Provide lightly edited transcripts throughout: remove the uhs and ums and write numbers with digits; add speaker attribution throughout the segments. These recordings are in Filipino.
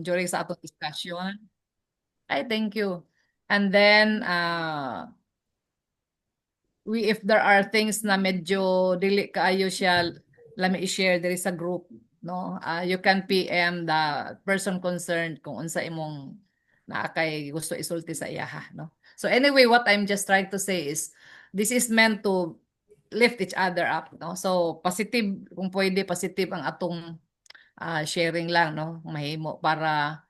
Speaker 1: during sa atong discussion. Ay, thank you. And then if there are things na medyo dili kaayo siya, let me i-share there is a group, no? You can PM the person concerned kung unsa imong kay gusto isulti sa iyaha, no? So anyway, what I'm just trying to say is this is meant to lift each other up, no? So positive, kung pwede positive ang atong sharing lang, no? Mahimo para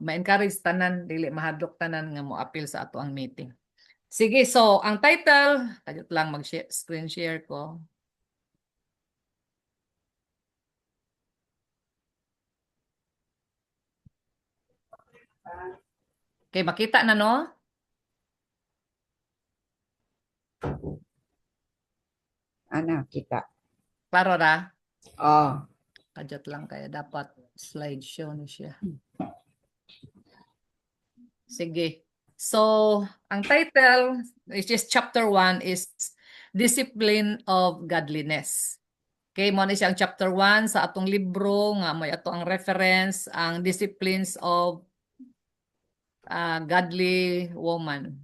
Speaker 1: ma-encourage tanan, dili mahadlok tanan nga mo appeal sa ato ang meeting. Sige, so ang title, kadyo lang mag-screen share ko. Okay, makita na no?
Speaker 2: Ana, kita.
Speaker 1: Klaro ra?
Speaker 2: Oh.
Speaker 1: Kadyo lang kaya dapat slideshow ni siya. Sige. So, ang title, which is chapter 1, is Discipline of Godliness. Okay, mo ni siyang chapter 1 sa atong libro nga may ato ang reference, ang Disciplines of Godly Woman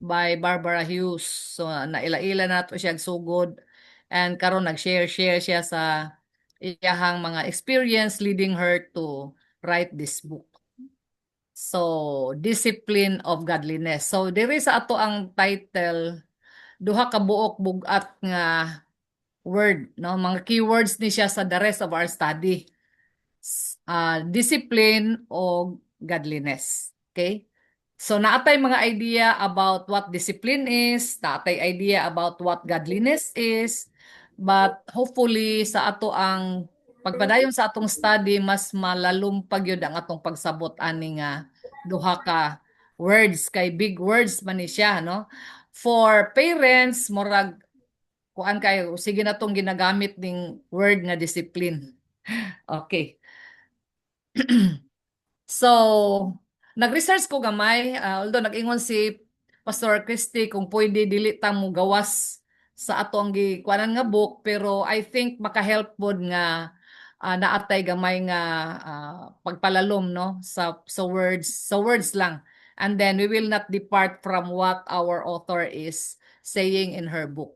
Speaker 1: by Barbara Hughes. So naila-ila nato siya sugod and karon nag-share siya sa iyahang mga experience leading her to write this book. So, Discipline of Godliness. So, diri sa ato ang title, duha ka buok bugat nga word, no? Mga keywords ni siya sa the rest of our study. Discipline o godliness. Okay? So, naatay mga idea about what discipline is, naatay idea about what godliness is, but hopefully sa ato ang pagpadayon sa atong study, mas malalumpag yun ang atong pagsabot ani nga duha ka words, kay big words man ni siya, no? For parents, murag kuan kayo, sige na tong ginagamit ning word nga discipline. Okay. So, nag-research ko gamay, although nag-ingon si Pastor Christy kung pwede dili ta mo gawas sa ato ang gikuanan nga book, pero I think maka-help pod nga naatay gamay nga pagpalalom no sa words lang. And then we will not depart from what our author is saying in her book.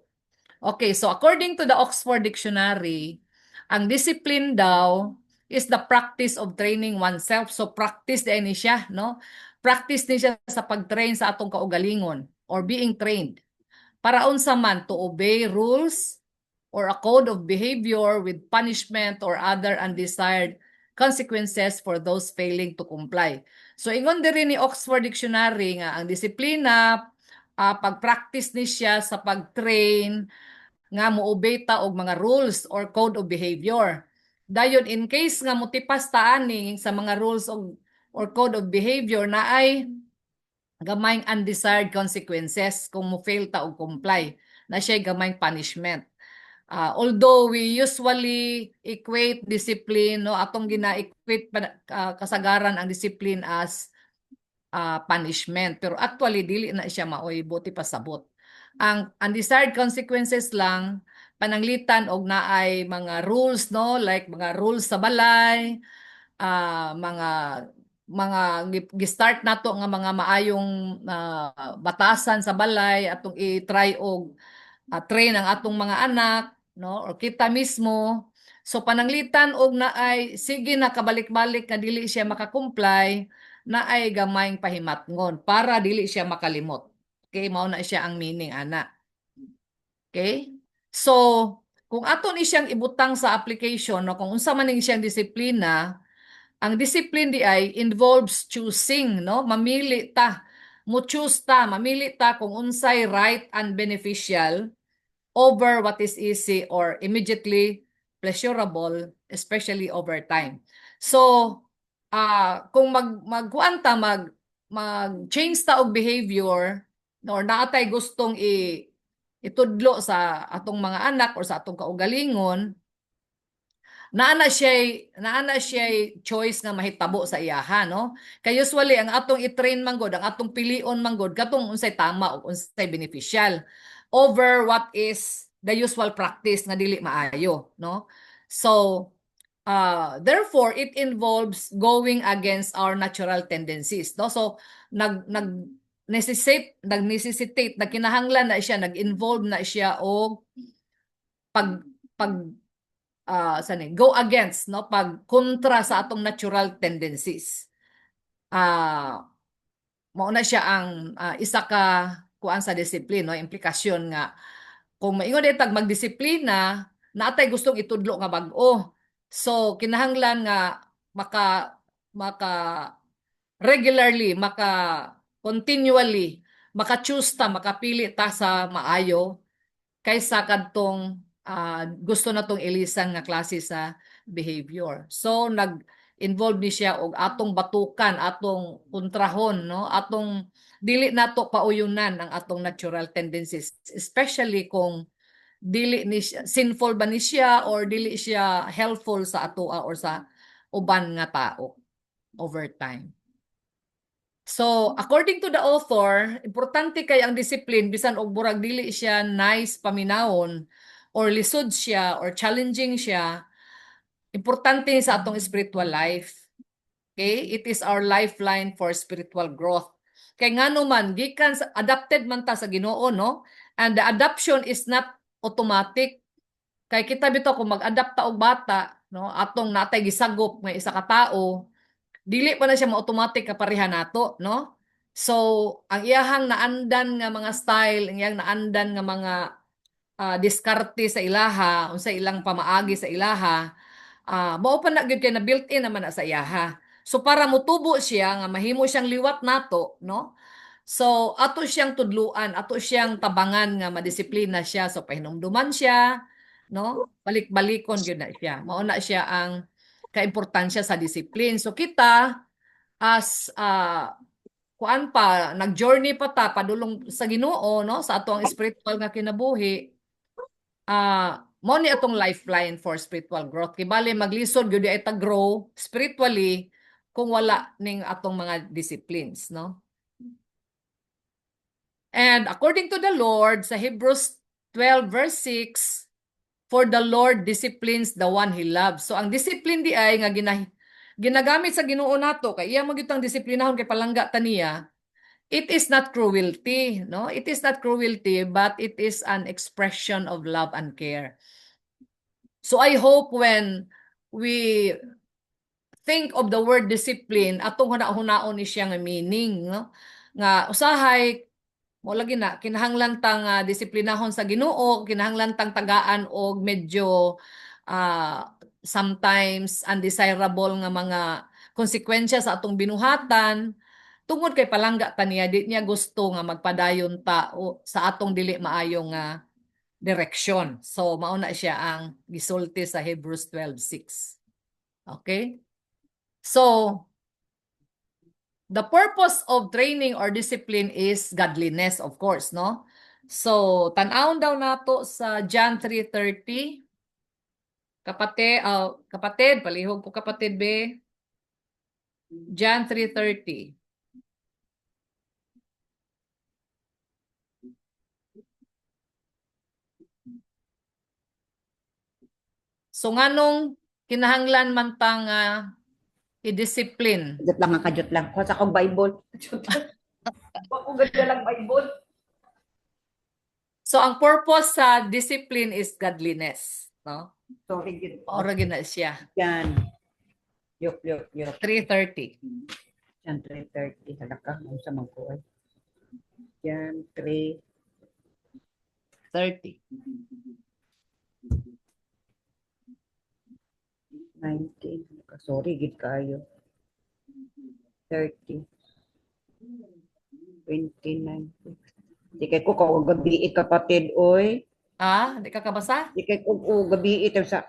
Speaker 1: Okay, so according to the Oxford Dictionary, ang discipline daw is the practice of training oneself. So practice din siya, no? Practice din siya sa pag-train sa atong kaugalingon or being trained. Para unsa man to obey rules or a code of behavior with punishment or other undesired consequences for those failing to comply. So ingon diri ni Oxford Dictionary nga ang disiplina pag-practice ni siya sa pag-train nga moobey ta og mga rules or code of behavior. Dayon in case nga motipas ta ani sa mga rules or code of behavior na ay gamayng undesired consequences kung mo fail ta og comply, na siya gamayng punishment. Although we usually equate discipline, no, atong gina-equate kasagaran ang discipline as punishment, pero actually dili na siya maoy, buti pasabot. Ang undesired consequences lang pananglitan og naay mga rules, no, like mga rules sa balay, mga gi-start nato nga mga maayong batasan sa balay atong i-try og train ang atong mga anak, no, or kita mismo. So pananglitan og naay sige na kabalik-balik nga dili siya makakomply, naay gamayng pahimatngon para dili siya makalimot. Okay, mao na siya ang meaning ana. Okay? So, kung ato ni siyang ibutang sa application, no, kung unsa man ning siyang disiplina, ang discipline di ay involves choosing, no? Mamili ta, mo choose ta, mamili ta kung unsay right and beneficial over what is easy or immediately pleasurable, especially over time. So, kung magkuan ta mag-change ta og behavior or naatay gustong itudlo sa atong mga anak or sa atong kaugalingon, naana siya choice nga mahitabo sa iyaha, no? Kay usually ang atong i-train manggod, ang atong pilion manggod katong unsay tama o unsay beneficial over what is the usual practice nga dili maayo, no? So Therefore, it involves going against our natural tendencies, no? So nag-necessitate, nagkinahanglan na siya, nag-involve na siya o pag go against, no, pag kontra sa atong natural tendencies. Mao na siya ang isa ka kuan sa disiplina, no, implikasyon nga kung maingon tag magdisiplina, naatay gustong itudlo nga bag-o. So kinahanglan nga maka regularly, continually maka-choose ta, makapili ta sa maayo kaysa kadtong gusto na tong ilisan nga klase sa behavior. So nag-involve ni siya og atong batukan, atong kontrahon, no? Atong dili nato pauyunan ang atong natural tendencies, especially kung dili ni siya, sinful ba ni siya or dili siya helpful sa atoa or sa uban nga tao over time. So, according to the author, importante kay ang discipline bisan og burag dili siya nice paminawon or lisod siya or challenging siya, importante sa atong spiritual life. Okay? It is our lifeline for spiritual growth. Kay ngano man gikan adapted man ta sa Ginoo, no? And the adoption is not automatic. Kay kita bitaw kung mag-adapt ta og bata, no? Atong natay gisagop nga isa ka tawo, dili pa na siya ma-automatic kapareha nato, no? So, ang iyahang naandan nga mga style, ang iyang naandan nga mga diskarte sa ilaha, unsa ilang pamaagi sa ilaha, mao pa na gyud kay na built-in naman na sa iyaha. So para motubo siya nga mahimo siyang liwat nato, no? So ato siyang tudluan, ato siyang tabangan nga madisiplina siya, so pahinumduman siya, no? Balik-balikon gyud na siya. Mao na siya ang kaimportansya sa discipline. So kita as kuan pa nag-journey pa ta padulong sa Ginoo, no, sa ato ang spiritual nga kinabuhi, mo ni atong lifeline for spiritual growth. Kay bali maglisod gyud ay ta grow spiritually kung wala ning atong mga disciplines, no? And according to the Lord sa Hebrews 12 verse 6, for the Lord disciplines the one he loves. So ang discipline di ay nga ginagamit sa Ginoo nato kay iya magyutang disiplinahon kay palangga taniya. It is not cruelty, no? It is not cruelty, but it is an expression of love and care. So I hope when we think of the word discipline, atong huna-hunaon ni siya nga meaning, no? Nga usahay mo lagi na kinahanglan tang disiplinahon sa Ginoo, kinahanglan tang tagaan og medyo sometimes undesirable nga mga konsekwensya sa atong binuhatan tungod kay palangga ta niya di niya gusto nga magpadayon ta sa atong dili maayong direksyon. So mao na siya ang gisulti sa Hebrews 12:6. Okay? So the purpose of training or discipline is godliness, of course, no? So, tan-awon daw nato sa John 3:30. Kapatid, palihog ko kapatid be. John 3:30. So nganong kinahanglan man tang i-discipline.
Speaker 2: Jot lang ang kajot lang. Kuha sa kong Bible. Ako ganda lang Bible.
Speaker 1: So ang purpose sa discipline is godliness, no?
Speaker 2: Sorry, gid.
Speaker 1: Ora gina siya.
Speaker 2: Yan. Yok.
Speaker 1: 3:30.
Speaker 2: Yan, 3:30. Halaka. Ano sa mga kuha? Yan,
Speaker 1: 30.
Speaker 2: 19. Sorry, gid kayo. 30. 29. Di kay ko gabi kapatid, oy.
Speaker 1: Di ka kabasa?
Speaker 2: Di kay ko gabi sa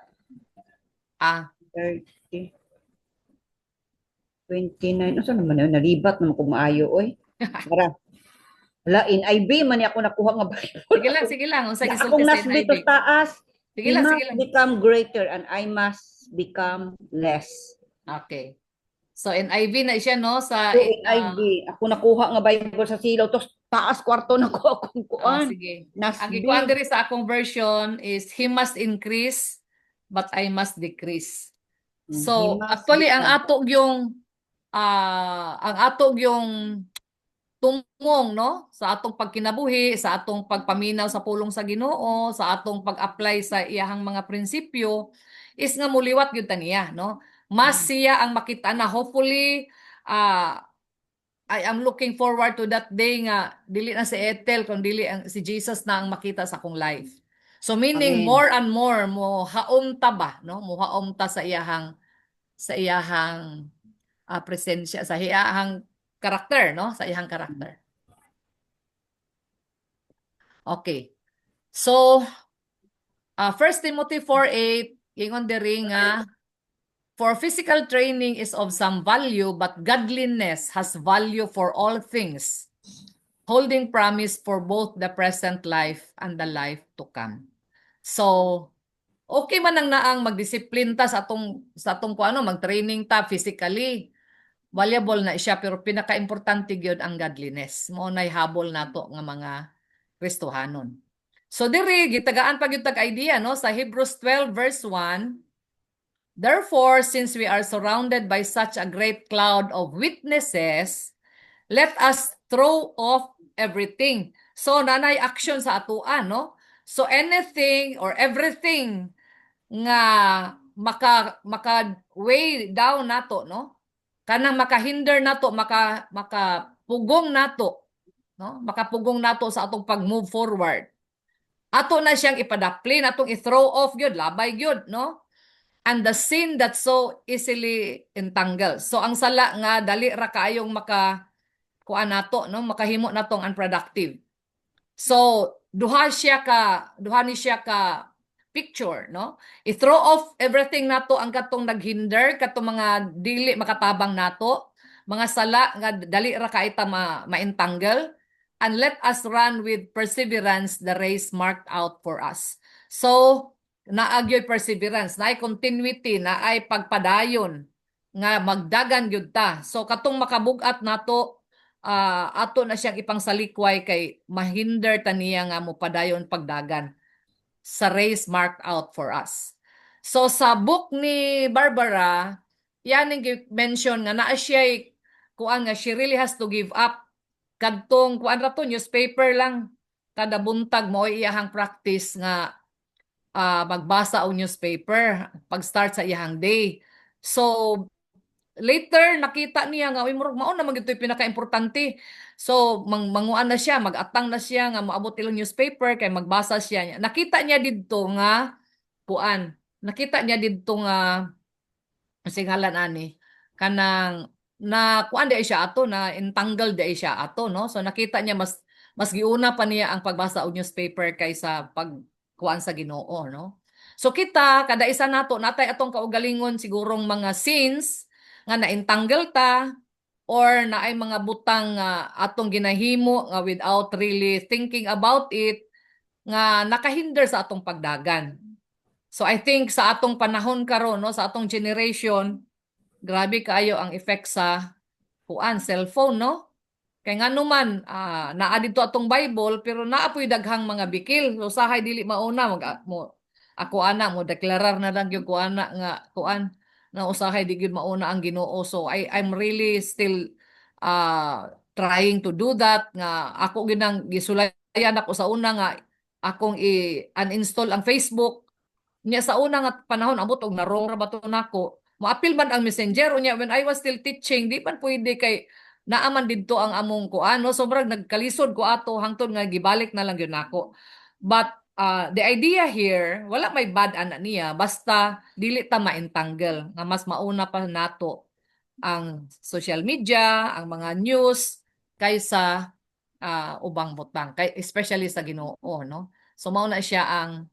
Speaker 2: 30. 29. Asa naman yun? Nalibat naman kung maayo, oy. Para. Wala, NIV man ako nakuha nga Bible.
Speaker 1: Sige lang. Unsa
Speaker 2: Akong
Speaker 1: gisulti sa
Speaker 2: nasbit
Speaker 1: NIV?
Speaker 2: taas.
Speaker 1: Sige
Speaker 2: He
Speaker 1: lang.
Speaker 2: must become greater and I must become less.
Speaker 1: Okay. So NIV na siya, no, sa
Speaker 2: So, NIV. Ako nakuha nga Bible sa silaw. Tapos taas kwarto na ko akong kuan.
Speaker 1: sige. Ang
Speaker 2: Nasbit.
Speaker 1: ikuan diri sa akong version is he must increase but I must decrease. So
Speaker 2: Himas
Speaker 1: actually
Speaker 2: kita.
Speaker 1: ang atog yung tumong no sa atong pagkinabuhi, sa atong pagpaminaw sa pulong sa Ginoo, sa atong pag-apply sa iyahang mga prinsipyo is nga muliwat gyud ta niya no. Mas siya ang makita na hopefully ah I am looking forward to that day nga dili na si Ethel kung dili ang si Jesus na ang makita sa akong life. So meaning
Speaker 2: Amen.
Speaker 1: more and more mo haom ta ba no, mo haom ta sa iyahang presensya sa iyahang karakter no, sa iyahang karakter. Okay. So 1 Timothy 4:8 ingon diri nga for physical training is of some value but godliness has value for all things, holding promise for both the present life and the life to come. So, okay man ang naang magdisiplin ta sa atong kuano mag-training ta physically. Valuable na siya pero pinaka-importante gyud ang godliness. Mao nay habol nato nga mga Kristohanon. So diri gitagaan pa gyud tag idea no sa Hebrews 12 verse 1. Therefore, since we are surrounded by such a great cloud of witnesses, let us throw off everything. So nanay action sa atuan no. So anything or everything nga maka weigh down nato no. Kanang makahinder nato, makapugong nato no. Makapugong nato sa atong pag-move forward. Ato na siyang ipadaplin, atong i-throw off gyud, labay gyud no. And the sin that so easily entangled. So ang sala nga dali ra kaayong kuan nato no, makahimo natong unproductive. So duha ni siya ka picture no. I-throw off everything nato ang katong naghinder katong mga dili makatabang nato, mga sala nga dali ra kaita ma-entangle, and let us run with perseverance the race marked out for us. So naagyoy perseverance, naay continuity, naay pagpadayon nga magdagan gyud ta. So katong makabug-at nato ato na siyang ipangsalikway kay mahinder ta niya nga mopadayon pagdagan sa race marked out for us. So sa book ni Barbara, yan ang mention nga naa siya kuan nga she really has to give up kadtong kuan ra to newspaper lang kada buntag mo iyahang practice nga magbasa og newspaper pag start sa iyahang day. So later nakita niya nga uy murag mao na man gitoy pinaka-importante. So manguan na siya, magatang na siya nga moabot ilang newspaper kay magbasa siya. Nakita niya didto nga kuan. Nakita niya didto nga singalan ani kanang na kuan di siya ato na entangled di siya ato no. So nakita niya mas giuna pa niya ang pagbasa og newspaper kaysa pag kuan sa Ginoo no. So kita kada isa nato natay atong kaugalingon sigurong mga sins nga na-entangle ta or naay mga butang nga atong ginahimo nga without really thinking about it nga nakahinder sa atong pagdagan. So I think sa atong panahon karon no sa atong generation grabe kaayo ang effect sa kuan cellphone no. Kay ngano man naa dito atong Bible pero naa po'y daghang mga bikil. So sahay dili mauna mo ako ana mo deklarar na lang yung kuana nga kuan na usahay di gyud mauna ang Ginoo. So I'm really still trying to do that nga ako ginang gisulayan ako sa una nga akong i-uninstall ang Facebook. Nya sa una nga panahon abot og narong ra ba to nako. Moapil man ang Messenger unya when I was still teaching di man pwede kay naaman didto ang among ko ano sobrang nagkalisod ko ato hangtod nga gibalik na lang gyud nako. But the idea here wala may bad ana niya basta dili ta ma-entangle nga mas mauna pa nato ang social media, ang mga news kaysa ubang butang kay especially sa Ginoo no. So mao na siya ang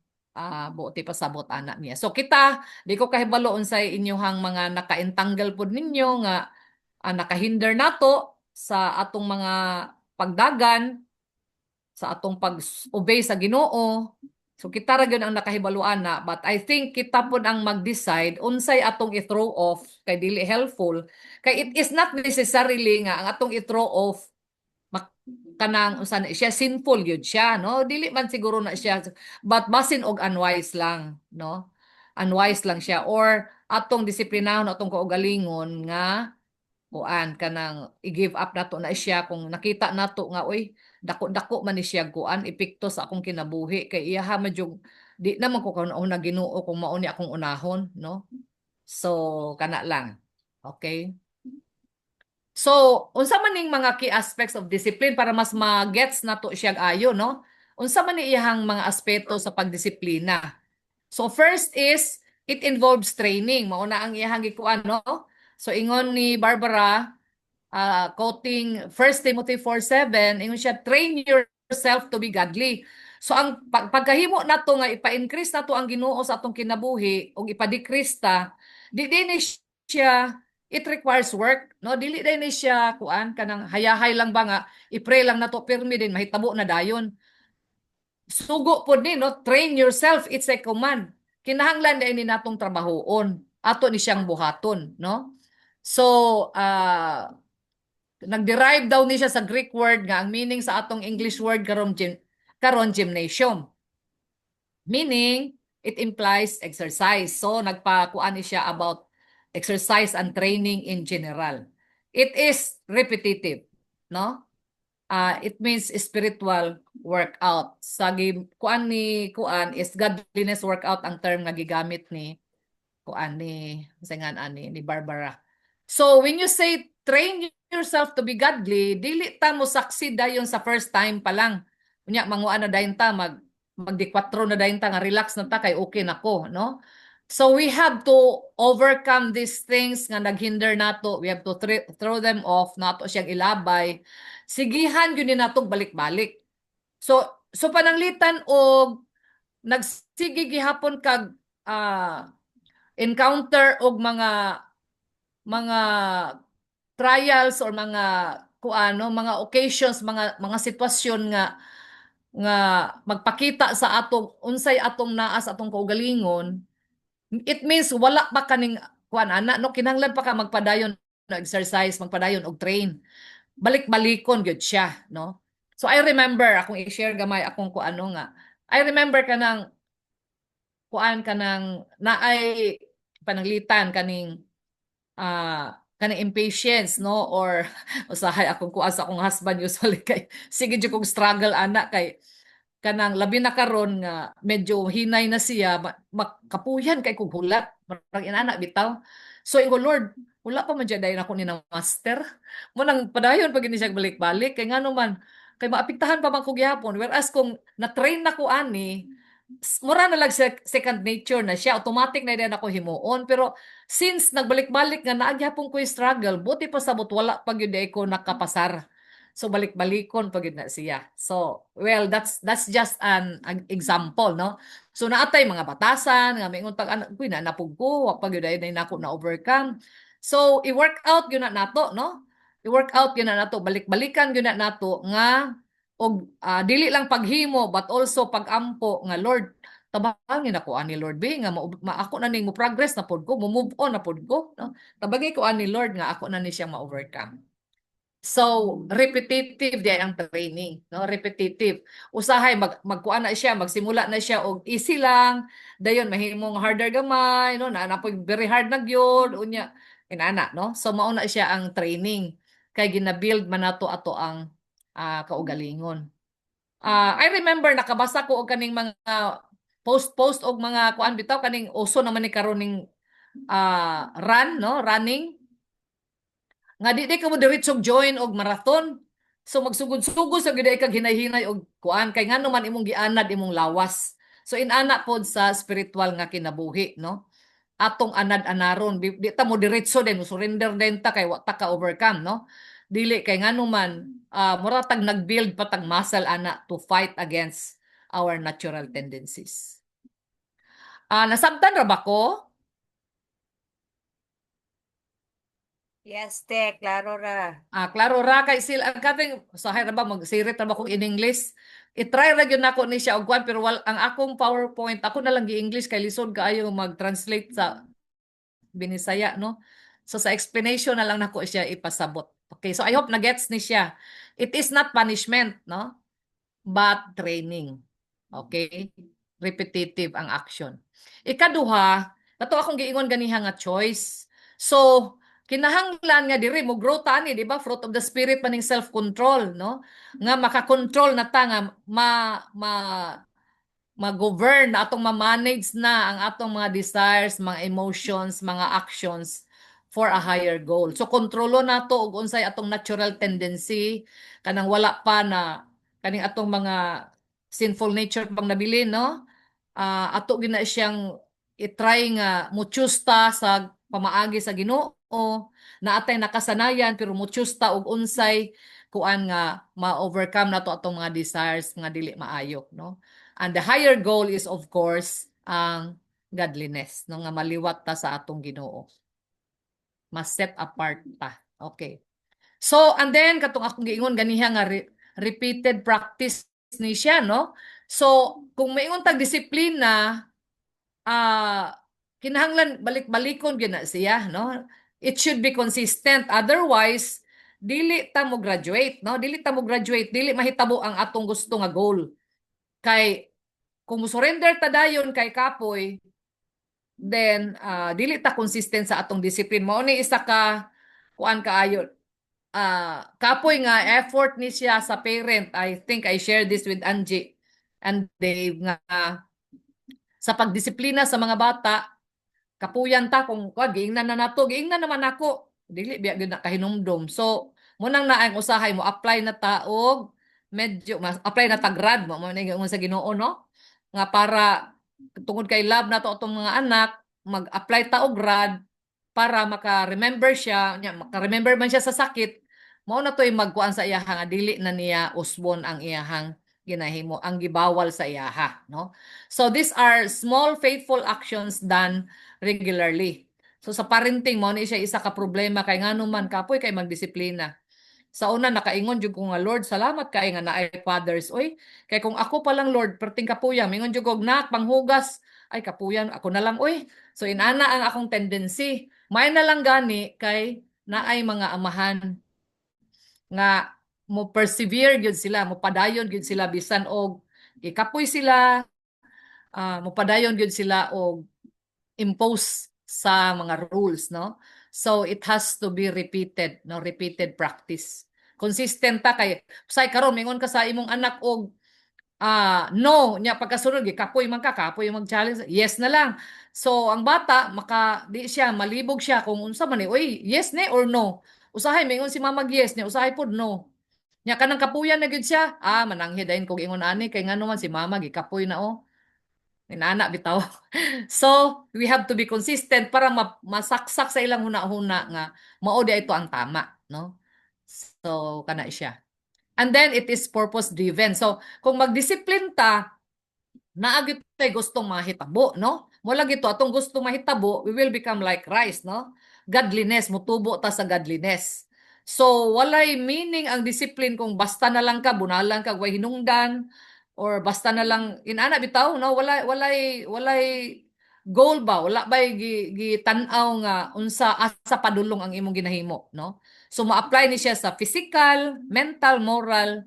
Speaker 1: buti pasabot ana niya. So kita di ko kahibalo unsay inyohang mga naka-entangle pud ninyo nga nakahinder nato sa atong mga pagdagan, sa atong pag-obey sa Ginoo. So kita ra gyud ang nakahibaluan na but I think kita pud ang mag-decide unsay atong i-throw off kay dili helpful kay it is not necessarily nga ang atong i-throw off kanang usan siya sinful gyud siya no dili man siguro na siya but basin og unwise lang no unwise lang siya or atong disiplinahon atong kaugalingon nga kuan kanang i-give up nato na siya kung nakita nato nga uy dako-dako man ni siya kuan epekto sa akong kinabuhi kay iya madyong di naman ko kauna Ginoo kung mao ni akong unahon no. So kana lang. Okay? So, unsa man ning mga key aspects of discipline para mas ma-gets nato siya ayo, no? Unsa man ni iyang mga aspeto sa pagdisiplina? So, first is it involves training. Mao na ang iyang gikuan, no? So, ingon ni Barbara, quoting 1 Timothy 4:7, ingon siya, train yourself to be godly. So, ang pagkahimo nato nga ipa-increase nato ang Ginoo sa atong kinabuhi ug ipa-decrease ta, di din siya it requires work, no? Dili din ni siya kuan kanang hayahay lang ba nga i-pray lang nato pirmi din mahitabo na dayon. Sugo po ni no, train yourself, it's a command. Kinahanglan din ni natong trabahoon ato ni siyang buhaton, no? So, nag-derive daw ni siya sa Greek word nga ang meaning sa atong English word karon gymnasium. Meaning, it implies exercise. So, nagpakuan ni siya about exercise and training in general. It is repetitive, no? It means spiritual workout. Sa kuan ni kuan is godliness workout ang term nga gigamit ni kuan ni singan ani ni Barbara. So when you say train yourself to be godly, dili ta mo succeed dayon sa first time pa lang. Unya manguan na dayon ta magdi 4 na dayon ta nga relax na ta kay okay na ko, no? So we have to overcome these things nga naghinder nato. We have to throw them off, nato siyang ilabay. Sigihan gyud ni nato balik-balik. So pananglitan og nagsige gihapon kag encounter og mga trials or mga kuano mga occasions mga sitwasyon nga magpakita sa atong unsay atong naas atong kaugalingon, it means wala pa kaning kuan ana no kinahanglan pa ka magpadayon no exercise magpadayon og train balik-balikon gyud siya no. So I remember akong i-share gamay akong kuano nga I remember kanang kuan kanang naay pananglitan kaning impatience no or usahay akong kuan sa akong husband usually kay sige jud kong struggle ana kay kanang labi na karon nga medyo hinay na siya makapuyan kay kog hulat marag inana bitaw so ingo Lord wala pa man dyan dayon ako ni na master mo nang padayon pag ini siya balik-balik kay ngano man kay maapektahan pa man ko gyapon whereas kung na-train na ko ani mura na lang second nature na siya automatic na din ako himuon pero since nagbalik-balik nga naa gyapon ko struggle buti pa sabot wala pag yun ko nakapasar. So balik-balikon pag yun na siya. So well that's just an example no. So naatay mga batasan nga mingon tag anak kuy na napug ko wa pag yun na nako na overcome. So i-work out yun na nato no. I-work out yun na nato balik-balikan yun na nato nga og dili lang paghimo but also pagampo nga Lord tabangin ako ani Lord be nga ako na ning mo progress na pod ko mo move on na pod ko no tabagay ko ani Lord nga ako na ni siyang ma-overcome. So repetitive di ang training no repetitive usahay magkuan na siya magsimula na siya og easy lang dayon mahimong harder gamay no na pag very hard na gyud unya inana no so mao na siya ang training kay gina-build man nato ato ang kaugalingon. I remember nakabasa ko og kaning mga post og mga kuan bitaw kaning uso naman ni karon ning run no running nga di ka mo diretsog join og marathon so magsugod-sugod sa gid kag hinay-hinay og kuan kay ngano man imong gianad imong lawas so inana pod sa spiritual nga kinabuhi no atong anad-anaron di ta mo diretso din mo surrender din ta kay wa ta ka overcome no dili kay ngano man mura tag nag-build patag muscle ana to fight against our natural tendencies. Nasabtan ra ba ko?
Speaker 3: Yes, te, klaro ra.
Speaker 1: Klaro ra kay sil ang kating usahay ra ba magsirit ra ba kog in English. I-try ra gyud nako ni siya og kwan pero ang akong PowerPoint ako na lang gi-English kay lisod kaayo mag-translate sa Binisaya no. So sa explanation na lang nako siya ipasabot. Okay, so I hope na gets ni siya. It is not punishment no, but training. Okay? Repetitive ang action. Ikaduha, Kato akong giingon ganiha nga choice. So, kinahanglan nga diri mo grow ta ni, di ba? Fruit of the spirit maning self-control, no? Nga makakontrol na ta nga ma-govern na atong ma-manage na ang atong mga desires, mga emotions, mga actions for a higher goal. So kontrolo nato og unsay atong natural tendency kanang wala pa na kaning atong mga sinful nature pang nabili, no? Ato gina siyang i-try nga muchusta sa pamaagi sa Ginoo na atay nakasanayan pero muchusta og unsay kuan nga ma-overcome nato atong mga desires nga dili maayo, no? And the higher goal is of course ang godliness, no, nga maliwat ta sa atong Ginoo. Mas set apart ta. Okay. So, and then katong akong giingon ganiha nga repeated practice ni siya, no? So, kung maingon tag disiplina, kinahanglan balik-balikon gyud na siya, no? It should be consistent. Otherwise, dili ta mo graduate, no? Dili ta mo graduate, dili mahitabo ang atong gusto nga goal. Kay kung surrender ta dayon kay kapoy, then dili ta consistent sa atong discipline. Mao ni isa ka kuan kaayo. Kapoy nga effort ni siya sa parent. I think I share this with Angie and Dave nga sa pagdisiplina sa mga bata, kapuyan ta kung giingnan na nato, giingnan naman ako. Dili biya gyud na kahinumdom. So, munang na ang usahay mo apply na ta og medyo mas apply na ta grad mo na ingon sa Ginoo, no? Nga para tungod kay love na to atong mga anak, mag-apply ta og grad para maka-remember siya, maka-remember man siya sa sakit, mao na to'y magkuan sa iyaha nga dili na niya usbon ang iyahang ginahimo, ang gibawal sa iyaha, no? So these are small faithful actions done regularly. So sa parenting mo ni siya isa ka problema kay ngano man kapoy kay magdisiplina. Sa una nakaingon jud ko nga Lord, salamat kay nga naay fathers. Oy, kay kung ako pa lang Lord, perting kapuyang mingon jud og nak panghugas, ay kapuyan ako na lang oy. So inana ang akong tendency. May na lang gani kay naay mga amahan nga mo persevere gyud sila, mo padayon gyud sila bisan og ikapoy sila, mo padayon gyud sila og impose sa mga rules, no? So it has to be repeated, no? Repeated practice. Consistent ta kay say karon mingon ka sa imong anak og no nya pagkasunod kapoy man ka kapoy mag challenge yes na lang. So ang bata maka di siya malibog siya kung unsa man ni oy yes ni or no. Usahay mingon si mama yes ni usahay pod no. Nya kanang kapuyan na gyud siya mananghid dayon kog ingon ani kay ngano man si mama gikapoy na inana bitaw. So, we have to be consistent para masaksak sa ilang huna-huna nga mao di ito ang tama, no? So, kana siya. And then it is purpose driven. So, kung magdisiplin ta, naagit tay gustong mahitabo, no? Mula gito atong gustong mahitabo, we will become like Christ, no? Godliness, mutubo ta sa godliness. So, walay meaning ang discipline kung basta na lang ka, bunalan ka, way hinungdan, or basta na lang inana bitaw, no? Walay goal ba? Wala ba gitanaw nga unsa asa padulong ang imong ginahimo, no? So, ma-apply ni siya sa physical, mental, moral,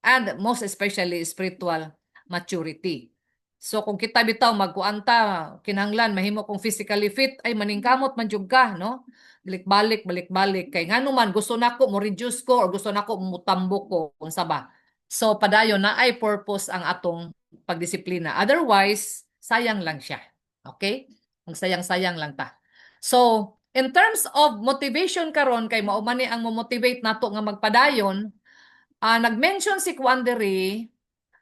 Speaker 1: and most especially spiritual maturity. So kung kita bitaw magkuanta kinahanglan mahimo kong physically fit ay maningkamot man jud ka, no? Balik-balik kay ngano man gusto nako mo reduce ko or gusto nako mutambok ko unsa ba. So padayon na ay purpose ang atong pagdisiplina. Otherwise sayang lang siya. Okay? Ang sayang-sayang lang ta. So in terms of motivation karon kay mao man ni ang mo-motivate nato nga magpadayon. Nag-mention si Kwan diri,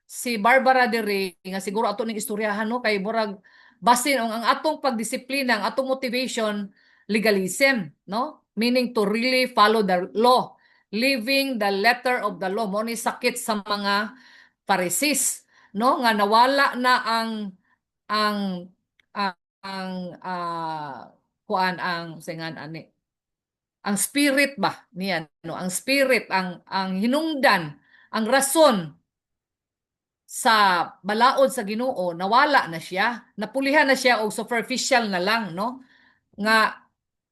Speaker 1: si Barbara diri, nga siguro ato ning istoryahan no kay burag basin ang atong pagdisiplina, ang atong motivation legalism, no? Meaning to really follow the law, living the letter of the law. Mo ni sakit sa mga Pharisees, no? Nga nawala na ang ang kuan ang singan ani ang spirit ba niya no ang spirit ang hinungdan ang rason sa balaod sa Ginoo nawala na siya napulihan na siya og superficial na lang no nga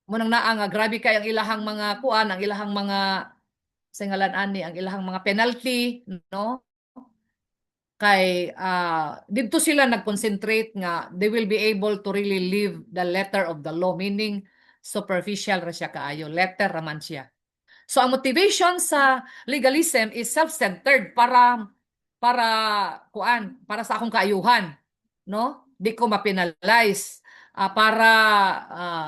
Speaker 1: munang naa nga grabe kay ang ilahang mga kuan ang ilahang mga singalan ani ang ilahang mga penalty no Kay didto sila nag-concentrate nga they will be able to really live the letter of the law, meaning superficial ra siya kaayo, letter raman siya. So ang motivation sa legalism is self-centered para para sa akong kaayuhan, no? Di ko ma-penalize, para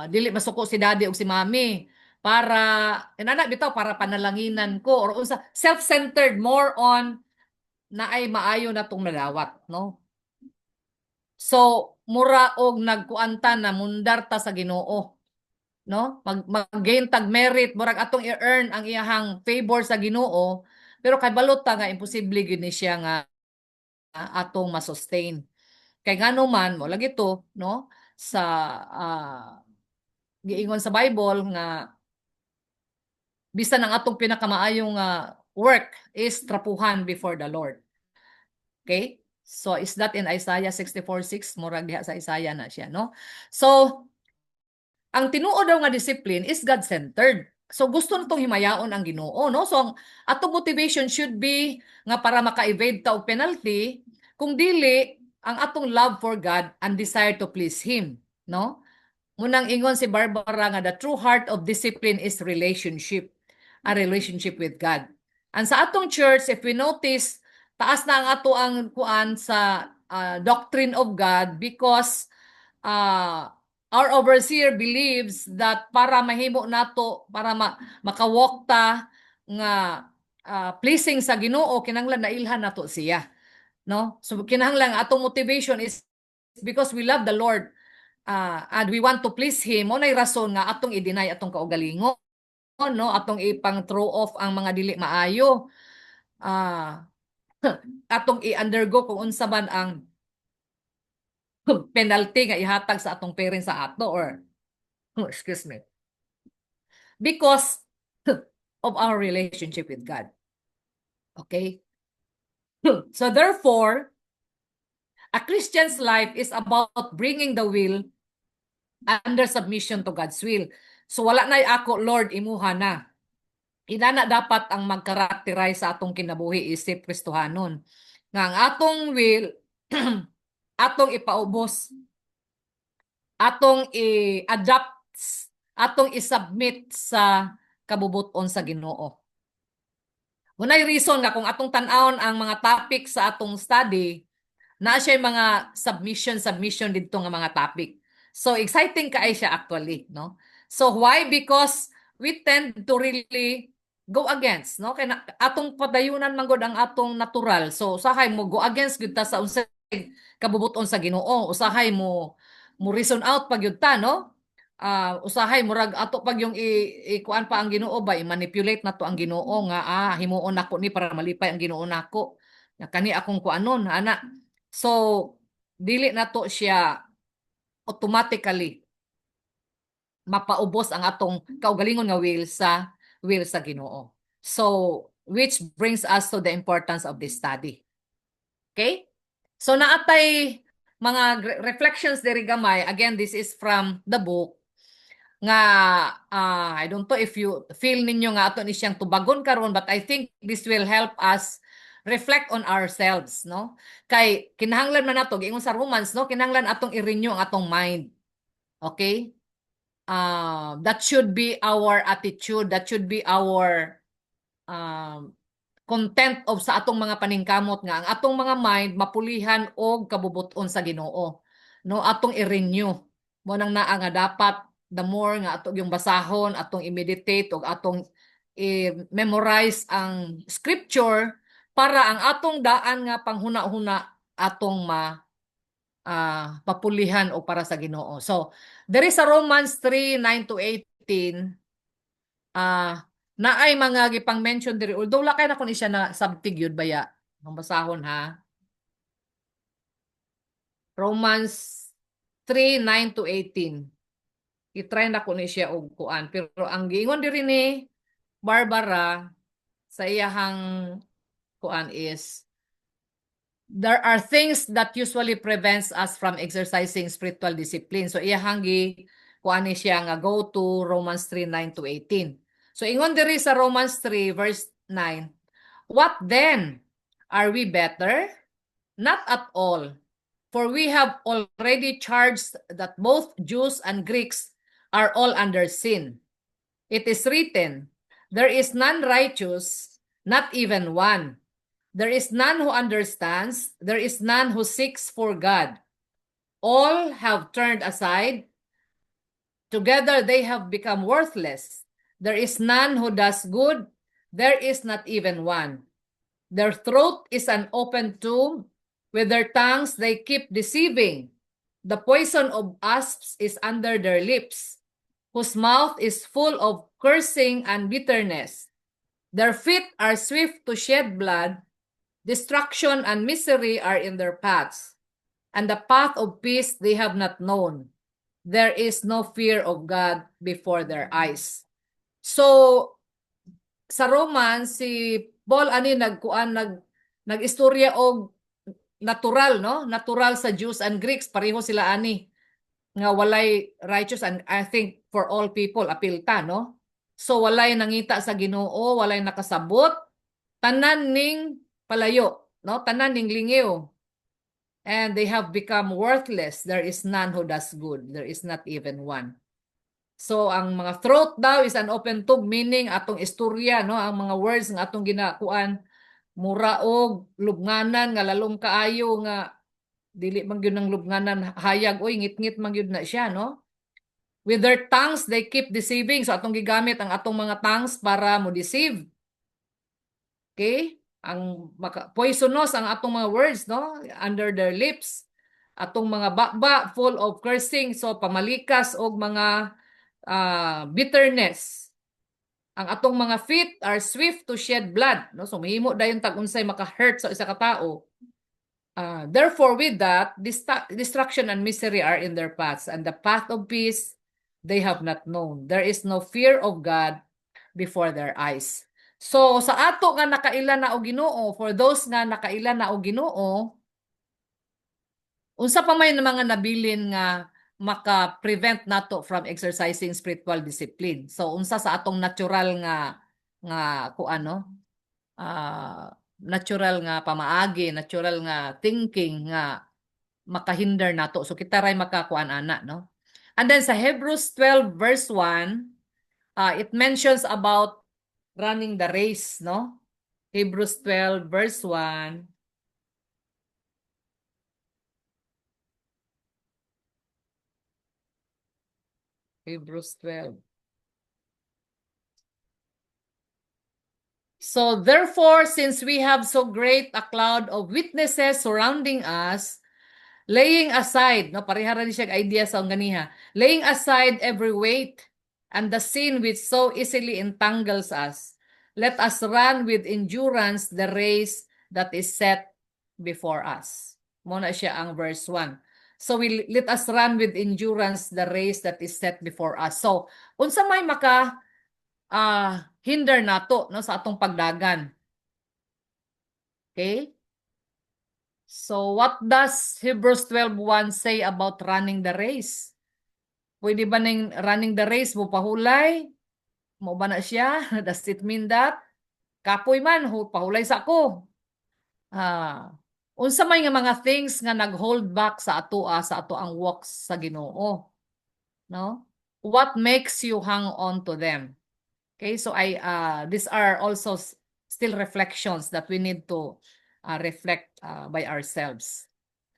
Speaker 1: dili masuko si daddy o si mami, para inana bitaw para panalanginan ko or unsa, self-centered, more on na ay maayo na tong nadawat, no? So mura og nagkuanta na mundar ta sa Ginoo, no? Mag-gain tag merit, murag atong i-earn ang iyahang favor sa Ginoo, pero kay balot ta nga imposible gyud ni siya nga atong ma-sustain. Kay ngano man mo lagi to, no? Sa giingon sa Bible nga bisan ang atong pinakamaayong work is trapuhan before the Lord. Okay? So is that in Isaiah 64:6? Murag diha sa Isaiah na siya, no? So ang tinuod daw nga discipline is God-centered. So gusto natong himayaon ang Ginoo, no? So ang atong motivation should be nga para maka-evade ta og penalty, kung dili ang atong love for God and desire to please Him, no? Munang ingon si Barbara nga the true heart of discipline is relationship, a relationship with God. And sa atong church, if we notice, taas na ang ato ang kuan sa doctrine of God because our overseer believes that para mahimo nato, para makawalk ta nga pleasing sa Ginoo, kinahanglan nailhan nato siya, no? So kinahanglan atong motivation is because we love the Lord, and we want to please Him. Mo nay rason nga atong i-deny atong kaugalingon, no? Atong ipang throw off ang mga dili maayo. Atong i-undergo kung unsa man ang penalty nga ihatag sa atong parents sa ato or excuse me. Because of our relationship with God. Okay? So therefore, a Christian's life is about bringing the will under submission to God's will. So wala na ako, Lord, imuha na. Inana dapat ang mag-characterize sa atong kinabuhi isip Kristohanon. Nga ang atong will, atong ipaubos, atong i-adapt, atong i-submit sa kabubuton sa Ginoo. Unay reason nga kung atong tan-awon ang mga topic sa atong study, na siya mga submission dito nga mga topic. So exciting kaay siya actually, no? So why? Because we tend to really go against, no? Kaya atong padayunan man gud ang atong natural. So usahay mo go against gyud ta sa unsay kabubuton sa Ginoo. Usahay mo reason out pag gyud ta, no? Usahay murag ato pag yung kuan pa ang Ginoo ba i-manipulate nato ang Ginoo nga himuon nako ni para malipay ang Ginoo nako. Kani akong kuanon ana. So dili nato siya automatically mapaubos ang atong kaugalingon nga will sa Ginoo. So which brings us to the importance of this study. Okay? So naatay mga reflections diri gamay. Again, this is from the book nga I don't know if you feel ninyo nga ato ni siyang tubagon karon, but I think this will help us reflect on ourselves, no? Kay kinahanglan man nato giingon sa Romans, no? Kinahanglan atong i-renew ang atong mind. Okay? That should be our attitude, that should be our content of sa atong mga paningkamot nga ang atong mga mind mapulihan og kabubuton sa Ginoo, no? Atong i-renew mo nang naa nga dapat the more nga atong yung basahon, atong i-meditate o atong i-memorize ang scripture para ang atong daan nga panghuna-huna atong papulihan o para sa Ginoo. So, there is a Romans 3:9-18 na ay mga gipang mention diri. Although lakay na ko ni siya na subtigyud baya. Ang basahon ha. Romans 3:9-18. I-try na ko ni siya og kuan, pero ang giingon diri ni Barbara sa iyahang kuan is there are things that usually prevents us from exercising spiritual discipline. So iyahang kuan ni siya nga go to Romans 3:9-18. So ingon diri sa Romans 3 verse 9, what then? Are we better? Not at all. For we have already charged that both Jews and Greeks are all under sin. It is written, there is none righteous, not even one. There is none who understands, there is none who seeks for God. All have turned aside. Together they have become worthless. There is none who does good, there is not even one. Their throat is an open tomb. With their tongues they keep deceiving. The poison of asps is under their lips, whose mouth is full of cursing and bitterness. Their feet are swift to shed blood. Destruction and misery are in their paths, and the path of peace they have not known. There is no fear of God before their eyes. So, sa Romans, si Paul ani nag-istorya og natural, no? Natural sa Jews and Greeks, pareho sila ani nga walay righteous, and I think for all people apilta, no? So walay nangita sa Ginoo, walay nakasabot, tanan ning palayo, no? Tanan ning lingiw. And they have become worthless. There is none who does good. There is not even one. So ang mga throat daw is an open tomb, meaning atong istorya, no? Ang mga words nga atong ginakuan mura og lubnganan nga lalong kaayo nga dili man gyud ng lubnganan hayag, oy ngit-ngit man gyud na siya, no? With their tongues they keep deceiving. So atong gigamit ang atong mga tongues para mo deceive. Okay? Ang poisonous ang atong mga words, no? Under their lips. Atong mga bakba full of cursing, so pamalikas og mga bitterness. Ang atong mga feet are swift to shed blood, no? So mahimo dayon tag unsay maka-hurt sa isa ka tawo. Therefore with that, destruction and misery are in their paths, and the path of peace they have not known. There is no fear of God before their eyes. So sa ato nga nakaila na og Ginoo, for those nga nakaila na og Ginoo, unsa pa may mga nabilin nga maka-prevent nato from exercising spiritual discipline. So unsa sa atong natural nga natural nga pamaagi, natural nga thinking nga makahinder nato. So kita ray makakuan ana, no? And then sa Hebrews 12 verse 1, it mentions about running the race, no? Hebrews 12 verse 1. Hebrews 12. So therefore, since we have so great a cloud of witnesses surrounding us, laying aside, no, pareha rin siya idea sa ganiha, laying aside every weight and the sin which so easily entangles us, let us run with endurance the race that is set before us. Muna siya ang verse 1. So let us run with endurance the race that is set before us. So, unsa may maka hinder nato, no, sa atong pagdagan. Okay? So what does Hebrews 12:1 say about running the race? Pwede ba ning running the race mo pahulay? Mo ba na siya? Does it mean that kapoy man pahulay sa ako? Unsa may nga mga things nga nag-hold back sa ato ang walks sa Ginoo? No? What makes you hang on to them? Okay, so these are also still reflections that we need to reflect by ourselves.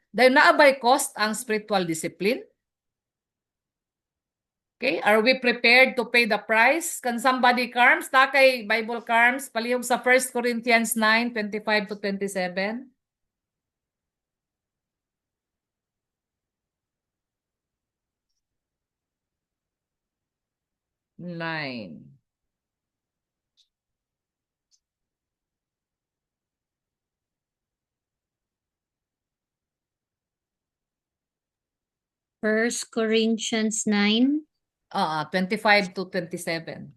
Speaker 1: Dahil naabay cost ang spiritual discipline? Okay, are we prepared to pay the price? Can somebody carms? Takay Bible carms, palihog sa 1 Corinthians 9:25-27. 9.
Speaker 4: First Corinthians 9.
Speaker 1: 25-27.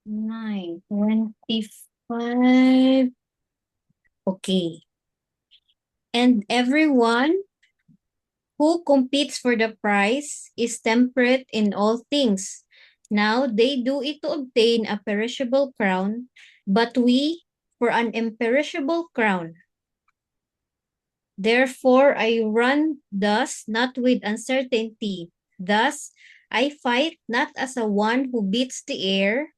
Speaker 4: 9:25. Okay. And everyone who competes for the prize is temperate in all things. Now they do it to obtain a perishable crown, but we for an imperishable crown. Therefore, I run thus, not with uncertainty. Thus, I fight not as a one who beats the air,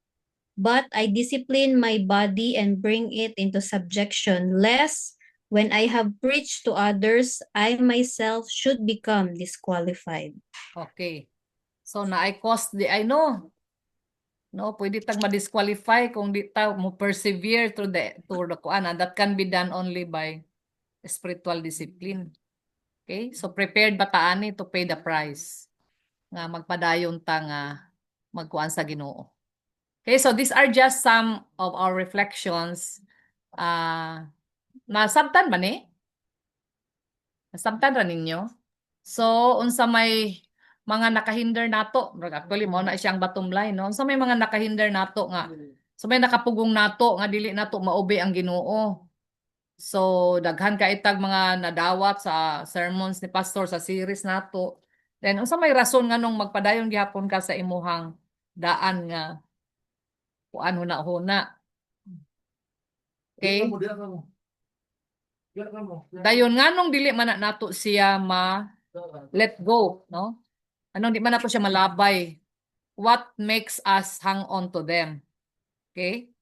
Speaker 4: but I discipline my body and bring it into subjection, lest when I have preached to others, I myself should become disqualified.
Speaker 1: Okay. So naay cost di ay no. No, pwede tag ma-disqualify kung di ta mo persevere through the kuan, and that can be done only by spiritual discipline. Okay? So prepared ba ta ani to pay the price nga magpadayon ta nga magkuan sa Ginoo. Okay, so these are just some of our reflections. Nasabtan ba ni? Nasabtan ra ninyo? So, unsa may mga nakahinder nato, actually mo na siyang bottom line, no? Unsa may mga nakahinder nato nga, so may nakapugong nato nga dili nato maobe ang Ginoo. So, daghan ka itag mga nadawat sa sermons ni pastor sa series nato. Then unsa may rason nga nung magpadayon gihapon ka sa imuhang daan nga kuan huna-huna. Okay? Dayon nganong dili man na nato siya let go, no? Anong di man nato siya malabay? What makes us hang on to them? Okay?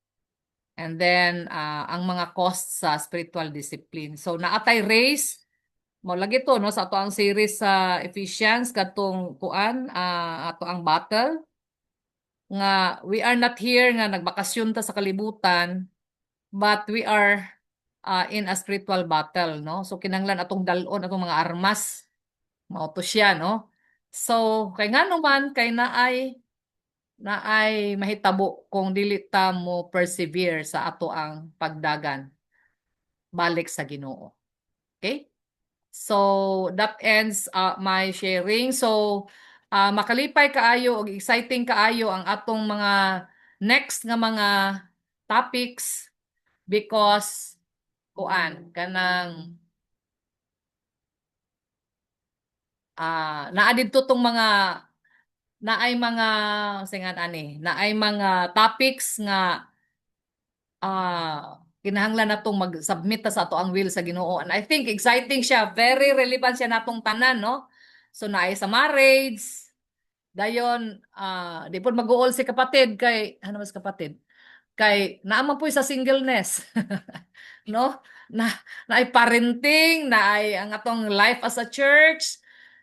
Speaker 1: And then ang mga costs sa spiritual discipline. So naatay race mo lagi to no sa ato ang series sa Ephesians katong kuan ato ang battle nga we are not here nga nagbakasyon ta sa kalibutan, but we are in a spiritual battle, no? So kinahanglan atong dalon atong mga armas mao to siya, no? So kay ngano man kay naay mahitabo kung dili ta mo persevere sa ato ang pagdagan balik sa Ginoo. Okay? So that ends my sharing. So makalipay kaayo og exciting kaayo ang atong mga next nga mga topics because kuan kanang naa didto tong mga naay mga singan ani naay mga topics nga kinahanglan natong mag-submit ta sa ato ang will sa Ginoo, and I think exciting siya, very relevant siya natong tanan, no? So naay sa marriage dayon di pod mag-uol si kapatid kay ano mas kapatid kay naamang po sa singleness no na naay parenting naay ang atong life as a church.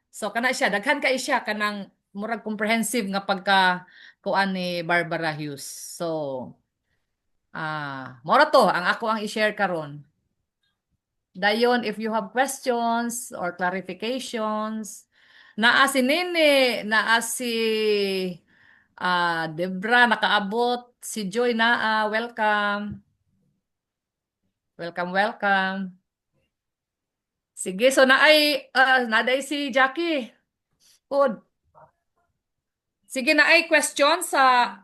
Speaker 1: So kana siya daghan kay siya kanang murag comprehensive nga pagka kuan ni Barbara Hughes. So mora to ang ako ang i-share karon. Dayon if you have questions or clarifications, naa si Nene, naa si Debra nakaabot, si Joy naa, welcome. Welcome, welcome. Sige, so naday si Jackie. Good. Sige, naay question sa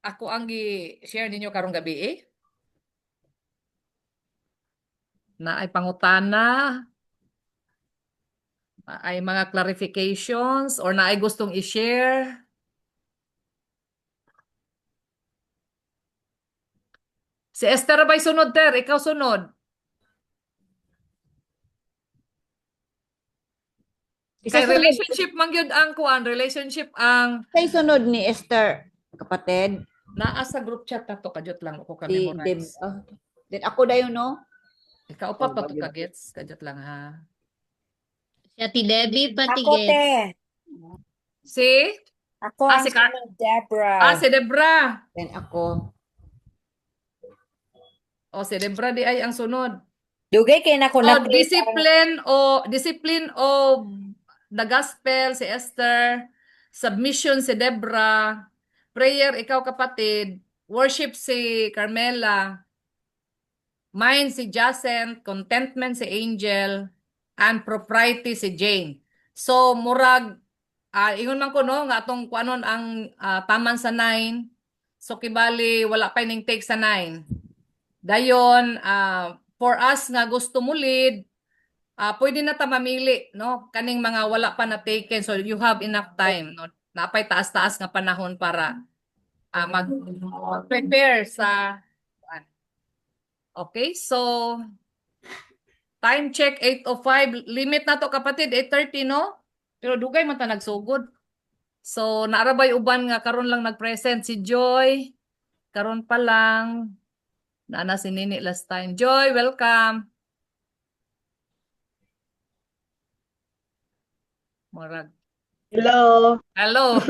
Speaker 1: ako ang i-share ninyo karong gabi Naay pangutana, naay mga clarifications, or naay gustong i-share. Si Esther ba'y sunod, Ter? Ikaw sunod. Kay relationship man gyud ang kuan, relationship ang
Speaker 2: Kay sunod ni Esther, kapatid.
Speaker 1: naa sa group chat nato kadyot lang ako ka
Speaker 2: Si Deb.
Speaker 1: memorize.
Speaker 2: Then ako dayon no.
Speaker 1: Ikaw pa to ka gets kadyot lang ha.
Speaker 4: Si Ate Debbie pati
Speaker 3: Ako,
Speaker 4: gets.
Speaker 3: te.
Speaker 1: Si
Speaker 3: Ako ang
Speaker 1: si
Speaker 3: sunod, Deborah.
Speaker 1: si Debra.
Speaker 2: Then ako.
Speaker 1: Si Debra di ay ang sunod.
Speaker 3: Dugay kay na ko na
Speaker 1: Discipline of the gospel si Esther, submission si Debra, prayer ikaw kapatid, worship si Carmela, mind si Jacent, contentment si Angel, and propriety si Jane. So murag ingon man ko no nga atong kuanon ang taman sa 9. So kibali wala pa ning take sa 9. Dayon for us nga gusto mo lead, pwede na ta mamili no kaning mga wala pa na taken, so you have enough time no napay taas-taas nga panahon para mag prepare sa Okay, so time check 8:05. Limit na to kapatid 8:30 no? Pero dugay man ta nagsugod. So naarabay uban nga karon lang nag-present si Joy. Karon pa lang. Naana si Nini last time. Joy, welcome. Murag.
Speaker 5: Hello.
Speaker 1: Hello.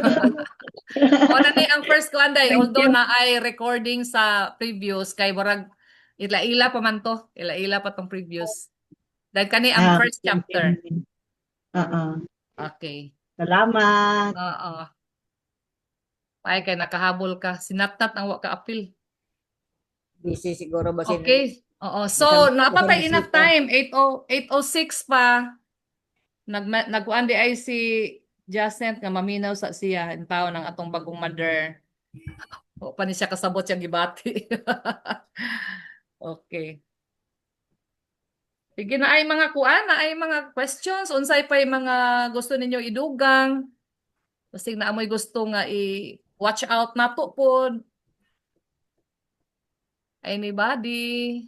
Speaker 1: O na ni ang first ko anday,
Speaker 5: Thank
Speaker 1: although
Speaker 5: you.
Speaker 1: na ay recording sa previous kay murag ila-ila pa man to, ila-ila pa tong previous. Dahil kani ang first chapter.
Speaker 5: Oo.
Speaker 1: Okay.
Speaker 5: Salamat.
Speaker 1: Oo. Ay kay nakahabol ka. Sinatnat ang wa ka apil.
Speaker 2: Busy siguro ba si
Speaker 1: Okay. Oo. So,
Speaker 2: Isang-
Speaker 1: napapay
Speaker 2: isang
Speaker 1: enough
Speaker 2: bisita.
Speaker 1: time. 8:06 pa. Nagkuan di ay si Jacent nga maminaw sa siya in taon ng atong bagong mother. O pa ni siya kasabot siyang gibati. Okay. Sige na ay mga kuan, na ay mga questions, unsay pa mga gusto ninyo idugang. Basta na amoy gusto nga i-watch out nato pod. Anybody?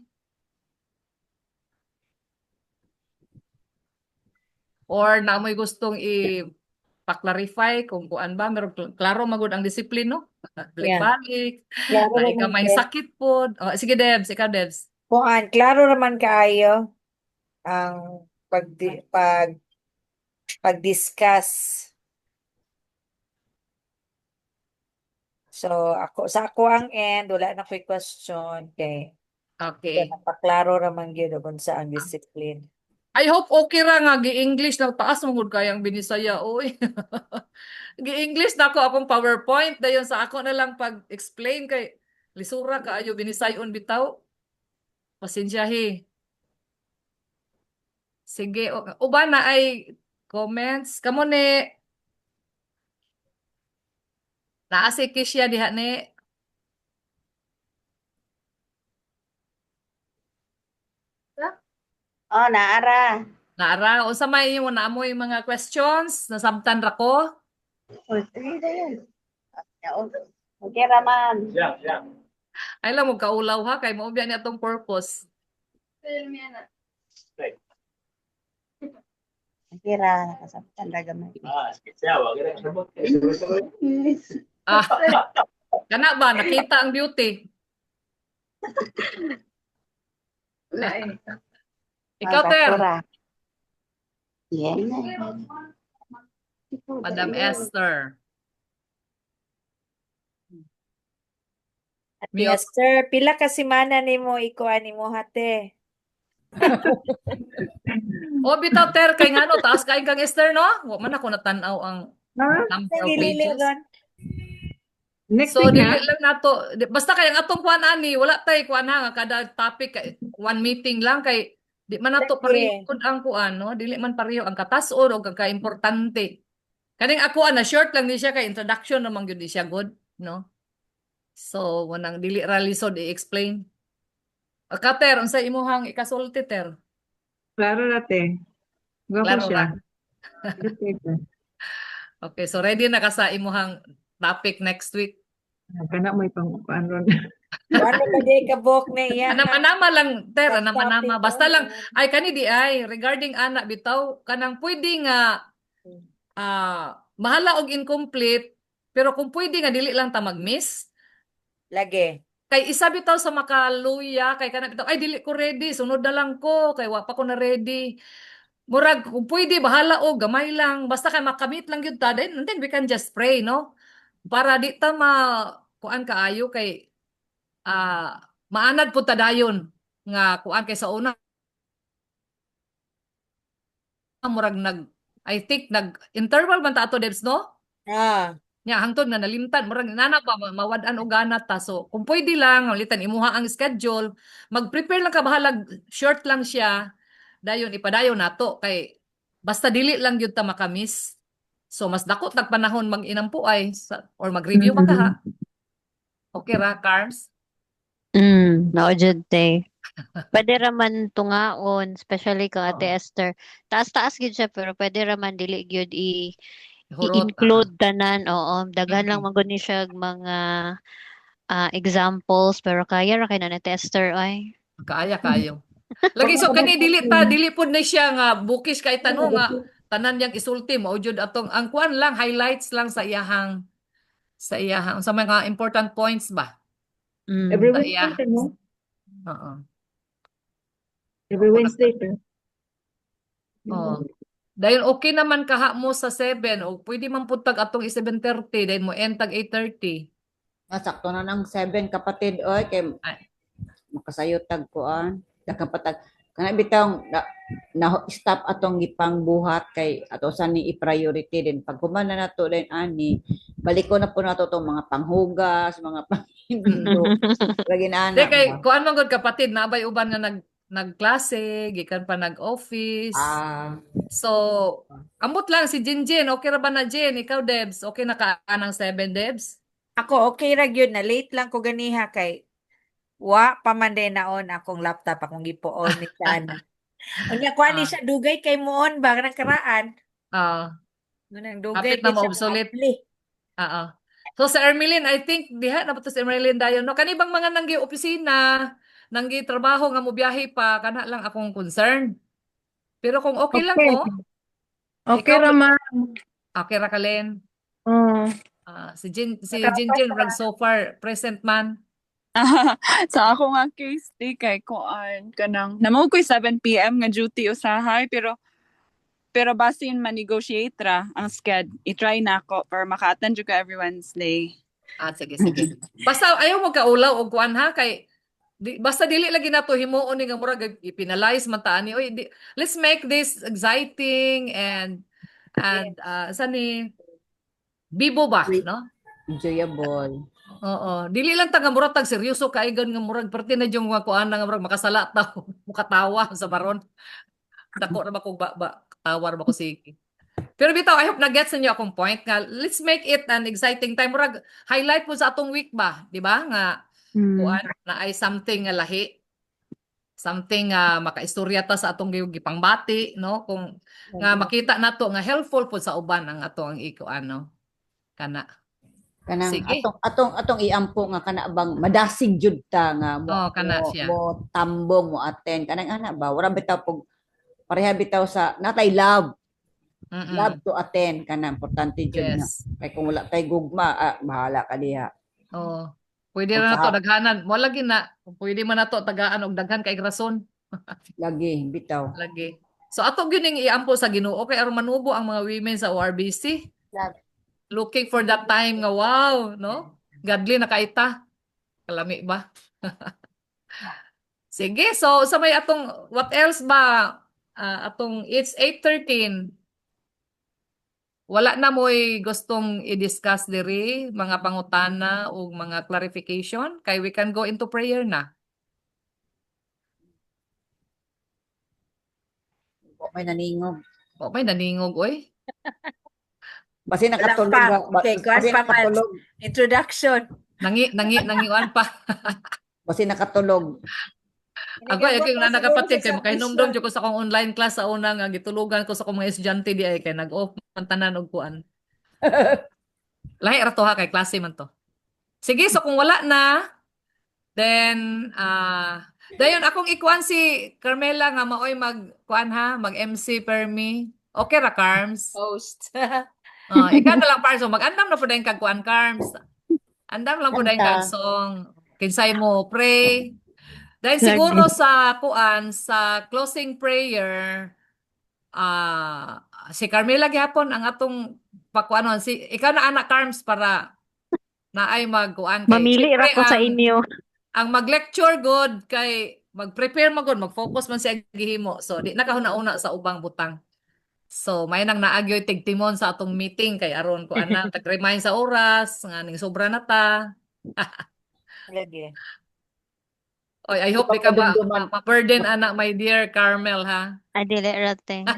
Speaker 1: Or na amoy gustong i-clarify kung kuan ba, meron klaro magud ang disiplin no? Balik-balik.
Speaker 3: Klaro
Speaker 1: Ay ka
Speaker 3: raman
Speaker 1: may sakit pod. Oh, sige Debs, ikaw Debs.
Speaker 3: Kuan, klaro raman kaayo ang pag-discuss. So, sa ako ang end, wala na ko'y question kay
Speaker 1: Okay.
Speaker 3: napaklaro raman gyud kung sa ang discipline.
Speaker 1: I hope okay ra nga gi-English na taas mo gud kayang binisaya oy. Gi-English na ako akong PowerPoint dayon sa ako na lang pag-explain kay lisura kaayo binisayon bitaw. Pasensyahi. Sige, uban na ay comments. Kamo ni naa si Kisha diha ni.
Speaker 5: Oh, naara.
Speaker 1: Naara, unsa may imong naamoy mga questions? Nasabtan ra ko?
Speaker 5: Oh, sige dayon. Okay raman.
Speaker 1: Ay lang mo kaulaw ha kay mao biya ni atong purpose.
Speaker 5: Okay ra, nakasabtan ra gamay.
Speaker 1: Ah, kana ba nakita ang beauty? Ikaw Ter,
Speaker 5: Yan.
Speaker 1: Madam Esther.
Speaker 3: Ate
Speaker 1: Mute.
Speaker 3: Esther, pila ka semana nimo ikuan nimo hate?
Speaker 1: O bitaw Ter kay ngano taas kain kang Esther no? Wa man ako natanaw ang number of
Speaker 3: Dili
Speaker 1: pages.
Speaker 3: ron.
Speaker 5: Next
Speaker 1: So
Speaker 5: week
Speaker 1: dili
Speaker 5: na.
Speaker 1: lang nato basta kay ang atong kuan ani wala tay kuan ha nga kada topic kay one meeting lang kay di man nato
Speaker 3: Lagi.
Speaker 1: pareho pud ang kuan no dili man pareho ang katas-on o kaka-importante. Kaning ako na short lang ni siya kay introduction naman gyud di siya good no. So wanang dili ra lisod i-explain. Kater unsa imuhang ikasulti Ter?
Speaker 5: Klaro natin.
Speaker 1: Klaro ra.
Speaker 5: Klaro.
Speaker 1: Okay, so ready na ka sa imuhang topic next week.
Speaker 5: Kana may pang ron.
Speaker 3: Ano ba di kabok na iya?
Speaker 1: Anam-anama lang, Ter,
Speaker 3: Topic
Speaker 1: anam-anama.
Speaker 3: mo.
Speaker 1: Basta lang, ay kani di ay, regarding anak bitaw, kanang pwede nga, mahala og incomplete, pero kung pwede nga, dili lang ta mag-miss.
Speaker 3: Lagi.
Speaker 1: Kay isa bitaw sa makaluya, kay kana bitaw, ay dili ko ready, sunod na lang ko, kay wa pa ko na ready. Murag, kung pwede, bahala og, gamay lang. Basta kay makamit lang yun ta, then we can just pray, no? Para di ta kuan kaayo kay, maanad po tadayon nga kuan kay sa una murag I think interval man ta ato Debs no nya hangtod na nalimtan murag nana pa mawad-an og gana ta so kung pwede lang ulitan imuha ang schedule mag-prepare lang ka bahalag short lang siya dayon ipadayon nato kay basta dili lang gyud ta makamiss so mas dako tag panahon mag-inampo ay or mag-review pa ka ha okay ra Carms.
Speaker 6: Mao jud te. Pwede raman tungaon, especially kang Ate Esther. Taas-taas gid siya pero pwede raman dili gyud
Speaker 1: Hurot,
Speaker 6: i-include tanan. Oo, daghan lang man gud ni siya mga examples pero kaya ra kay na Ate Esther ay.
Speaker 1: Kaaya kayo. Lagi so kani dili pod na siya nga bukis kay tanong nga tanan yang isulti mo jud atong ang kuan lang highlights lang sa iyahang sa mga important points ba.
Speaker 5: Every
Speaker 1: Sa
Speaker 5: Wednesday,
Speaker 1: iya.
Speaker 5: no?
Speaker 1: Oo.
Speaker 5: Every Wednesday, sir.
Speaker 1: Oh. Dayon okay naman kaha mo sa 7 o pwede man pud tag atong 7:30 dayon mo end tag 8:30.
Speaker 2: Sakto na ng 7 kapatid oy kay
Speaker 1: Ay.
Speaker 2: makasayot tag kuan. Dakang patag kana bitaw na stop atong gipang buhat kay ato sa ni i-priority din pag humana nato din ani balik ko na po nato tong mga panghugas, mga panghindo. Lagi na
Speaker 1: Di
Speaker 2: ana
Speaker 1: kay
Speaker 2: ba?
Speaker 1: kuan man gud kapatid nabay uban nga nagklase, gikan pa nag-office. So, ambot lang si Jinjin, okay ra ba na Jin? Ikaw Debs, okay na ka ng 7 Debs?
Speaker 3: Ako okay ra gyud na late lang ko ganiha kay wa pa man din naon akong laptop akong gipuon ni Sana. Unya kuha ni
Speaker 1: Ah.
Speaker 3: siya dugay kay muon ba kanang karaan.
Speaker 1: Ah,
Speaker 3: Ngunang dugay
Speaker 1: kapit na
Speaker 3: gyud siya
Speaker 1: ma-obsolete.
Speaker 3: ma-apply.
Speaker 1: Oo. So sa Ermeline, I think diha na ba to si Ermeline dayon no kanibang mga nanggi opisina, nanggi trabaho nga mo biyahe pa kana lang akong concern. Pero kung okay lang
Speaker 5: Okay.
Speaker 1: mo,
Speaker 5: Okay,
Speaker 1: ikaw
Speaker 5: Rama.
Speaker 1: okay ra ka Len. Si Jinjin rag so far present man.
Speaker 7: Sa ako nga case di kay kuan kanang namo ko'y 7 PM nga duty usahay pero basin ma-negotiate ra ang sked. I-try na ako para maka-attend jud ko every Wednesday.
Speaker 1: Sige. Basta ayaw mo kaulaw og kuan ha kay basta dili lagi nato himuon ni nga murag ipinalize man ta ani. Oy, let's make this exciting and sani bibo ba, no?
Speaker 2: Enjoyable.
Speaker 1: Oo, dili lang ta nga murag tag seryoso kaigon nga murag parte na yung mga kuan nga murag makasala ta mukatawa sa baron. Dako na ba kog tawar ba ko sige. Pero bitaw, I hope na-gets ninyo akong point nga let's make it an exciting time. Murag highlight po sa atong week ba, di ba? Nga kuan na ay something nga lahi. Something nga makaistorya ta sa atong gipangbati, no? Kung nga makita nato nga helpful po sa uban ang atong ikuan, no? Kana.
Speaker 2: Kanang
Speaker 1: Sige.
Speaker 2: atong iampo nga kana bang madasig jud ta nga
Speaker 1: kana siya.
Speaker 2: mo tambong mo attend kanang ana ba wala bitaw pug pareha bitaw sa natay love love to attend kana importante jud na
Speaker 1: Yes.
Speaker 2: kay kung wala tay gugma bahala ka diha.
Speaker 1: Oo. Pwede na nato daghanan. Mo lagi na pwede man nato tagaan og daghan kay rason.
Speaker 2: Lagi bitaw.
Speaker 1: Lagi. So ato gyud ning iampo sa Ginoo kay aron manubo ang mga women sa ORBC. Looking for that time nga wow, no? Godly na kaita. Kalami ba? Sige, so sa may atong what else ba? Atong it's 8:13. Wala na mo'y gustong i-discuss diri, mga pangutana o mga clarification kay we can go into prayer na.
Speaker 2: May naningog.
Speaker 1: O may naningog oy.
Speaker 2: Basi nakatulog
Speaker 3: Wala pa. Okay, kuwan
Speaker 2: basi
Speaker 3: pa man.
Speaker 2: nakatulog.
Speaker 3: Introduction.
Speaker 1: Nangiuan pa.
Speaker 2: Basi nakatulog.
Speaker 1: Ako ay kay na nakapatid kay makahinumdum jud ko sa akong online class sa una nga gitulugan ko sa akong mga estudyante di ay kay nag-off man tanan og kuan. Lahi ra to ha kay klase man to. Sige, so kung wala na then dayon akong ikuan si Carmela nga maoy mag-kuan ha, mag-MC per me. Okay ra Carms.
Speaker 3: Host.
Speaker 1: Ikaw na lang Parso, mag-andam na po dahil kagkuan Carms. Andam lang po dahil kag song. Kinsay mo, pray. Dahil siguro sa kuan, sa closing prayer, si Carmela gihapon ang atong pakuanon. Ikaw na anak Carms para naay magkuan kay.
Speaker 6: Mamili ra ko sa inyo.
Speaker 1: Ang mag-lecture good kay mag-prepare magod, mag-focus man siya gihimo. So di na kahuna-una sa ubang butang. So may nang naagyoy tigtimon sa atong meeting kay aron ko ana tag-remind sa oras nga ning sobra na ta.
Speaker 3: Lagi.
Speaker 1: Oy, I hope di ka ma-burden anak my dear Carmel ha.
Speaker 6: Dili ra te.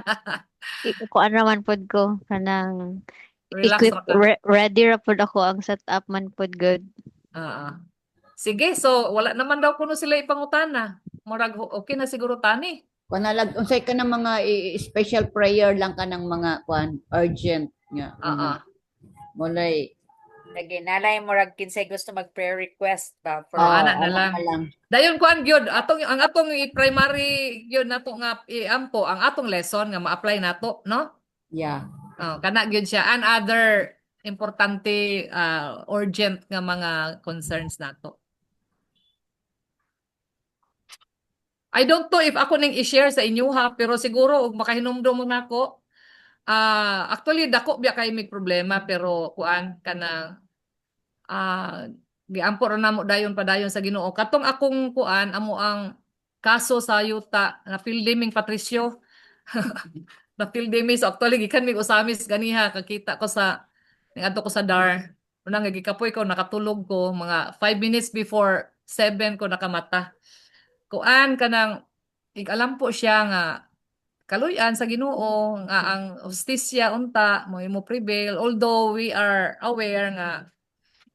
Speaker 6: Kuan raman pod ko kanang
Speaker 1: Relax
Speaker 6: equip
Speaker 1: ra ka.
Speaker 6: ready ra pod ako ang setup man pod good.
Speaker 1: Sige, so wala naman daw kuno sila ipangutana. Murag okay na siguro tani.
Speaker 2: Kanalag unsay ka ng mga special prayer lang ka ng mga kuan urgent nga. Mulay
Speaker 3: Lagi nalay mo rag kinsay gusto mag-prayer request ba for
Speaker 1: Oh,
Speaker 2: Oo,
Speaker 1: ana na
Speaker 2: ana
Speaker 1: lang.
Speaker 2: na lang.
Speaker 1: Dayon kuan gyud ang atong primary gyud nato nga iampo ang atong lesson nga ma-apply nato, no?
Speaker 2: Yeah.
Speaker 1: Oh, kana gyud siya and other importante urgent nga mga concerns nato. I don't know if ako ning i-share sa inyo ha, pero siguro og makahinumdum nako. Actually dako biya kay may problema pero kuan kana giampo ra namo dayon padayon sa Ginoo. Katong akong kuan amo ang kaso sa yuta na Fildeming Patricio. Na Fildeming so actually gikan mig usamis ganiha kakita ko sa niadto ko sa DAR. Unang gikapoy ko nakatulog ko mga 5 minutes before 7 ko nakamata. Kuan kanang alam po siya nga kaluyan sa Ginoo nga ang hustisya unta mo prevail although we are aware nga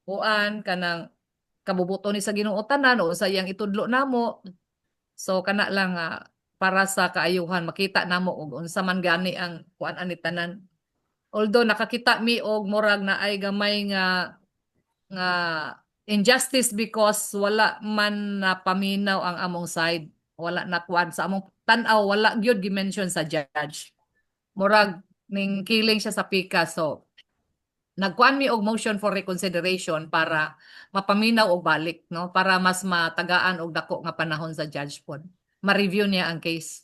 Speaker 1: kuan kanang kabubuto ni sa Ginoo tanan o sa iyang itudlo namo. So kana lang para sa kaayuhan makita namo og unsa man gani ang kuan ani tanan. Although nakakita mi og murag na ay gamay nga injustice because wala man na paminaw ang among side. Wala na kuan sa among tan-aw wala gyud gi-mention sa judge. Murag ning killing siya sa pika so nagkuan mi og motion for reconsideration para mapaminaw og balik no para mas matagaan og dako nga panahon sa judge pod ma-review niya ang case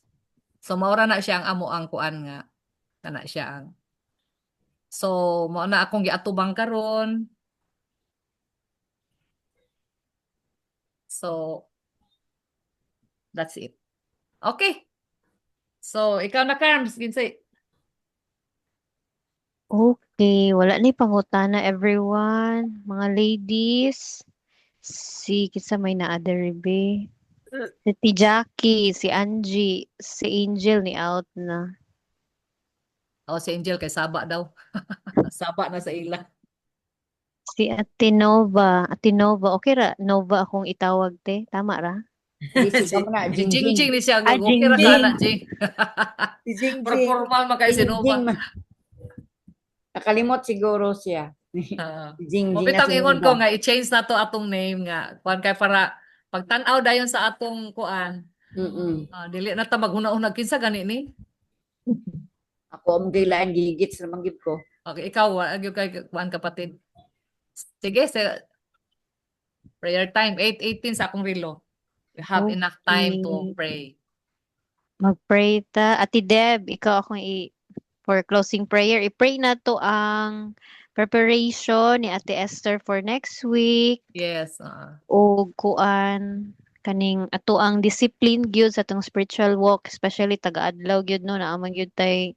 Speaker 1: so maura na siya ang amo ang kuan nga kana siya ang so mao na akong giatubang karon so that's it okay so ikaw na Carms ginsay
Speaker 6: Okay, wala ni pangutana everyone. Mga ladies, si kisa may naa-diri be. Si Jackie, si Angie, si Angel ni out na.
Speaker 1: si Angel kay saba daw saba na sa ila
Speaker 6: Si Ate Nova, Ate Nova, okay ra, Nova akong itawag te, tama ra?
Speaker 2: Busy ka mo na,
Speaker 1: si
Speaker 2: Jingjing.
Speaker 1: Jingjing ni siya
Speaker 6: Ah,
Speaker 1: okay ra
Speaker 6: Jingjing.
Speaker 1: sana Jing
Speaker 3: si Jing
Speaker 1: Pero
Speaker 3: Jing.
Speaker 1: formal man kay si
Speaker 2: Jingjing
Speaker 1: Nova.
Speaker 2: man. Nakalimot siguro siya. Jingjing na
Speaker 1: Mabitang ingon ko
Speaker 2: sinundan.
Speaker 1: nga i-change na to atong name nga. Kuan kay para pag tan-aw dayon sa atong kuan. Dili na ta maghuna-una kinsa gani ni.
Speaker 2: Ako ang gilain gigits na manggib ko.
Speaker 1: Okay, ikaw agyo kay kuan kapatid. Sige, sa prayer time 8:18 sa akong relo. We have enough time to
Speaker 6: Okay.
Speaker 1: pray.
Speaker 6: Mag-pray ta. Ate Deb, ikaw akong for closing prayer. I-pray na to ang preparation ni Ate Esther for next week.
Speaker 1: Yes.
Speaker 6: O kuan kaning ato ang discipline gyud sa atong spiritual walk, especially taga-adlaw gyud no na amang gyud tay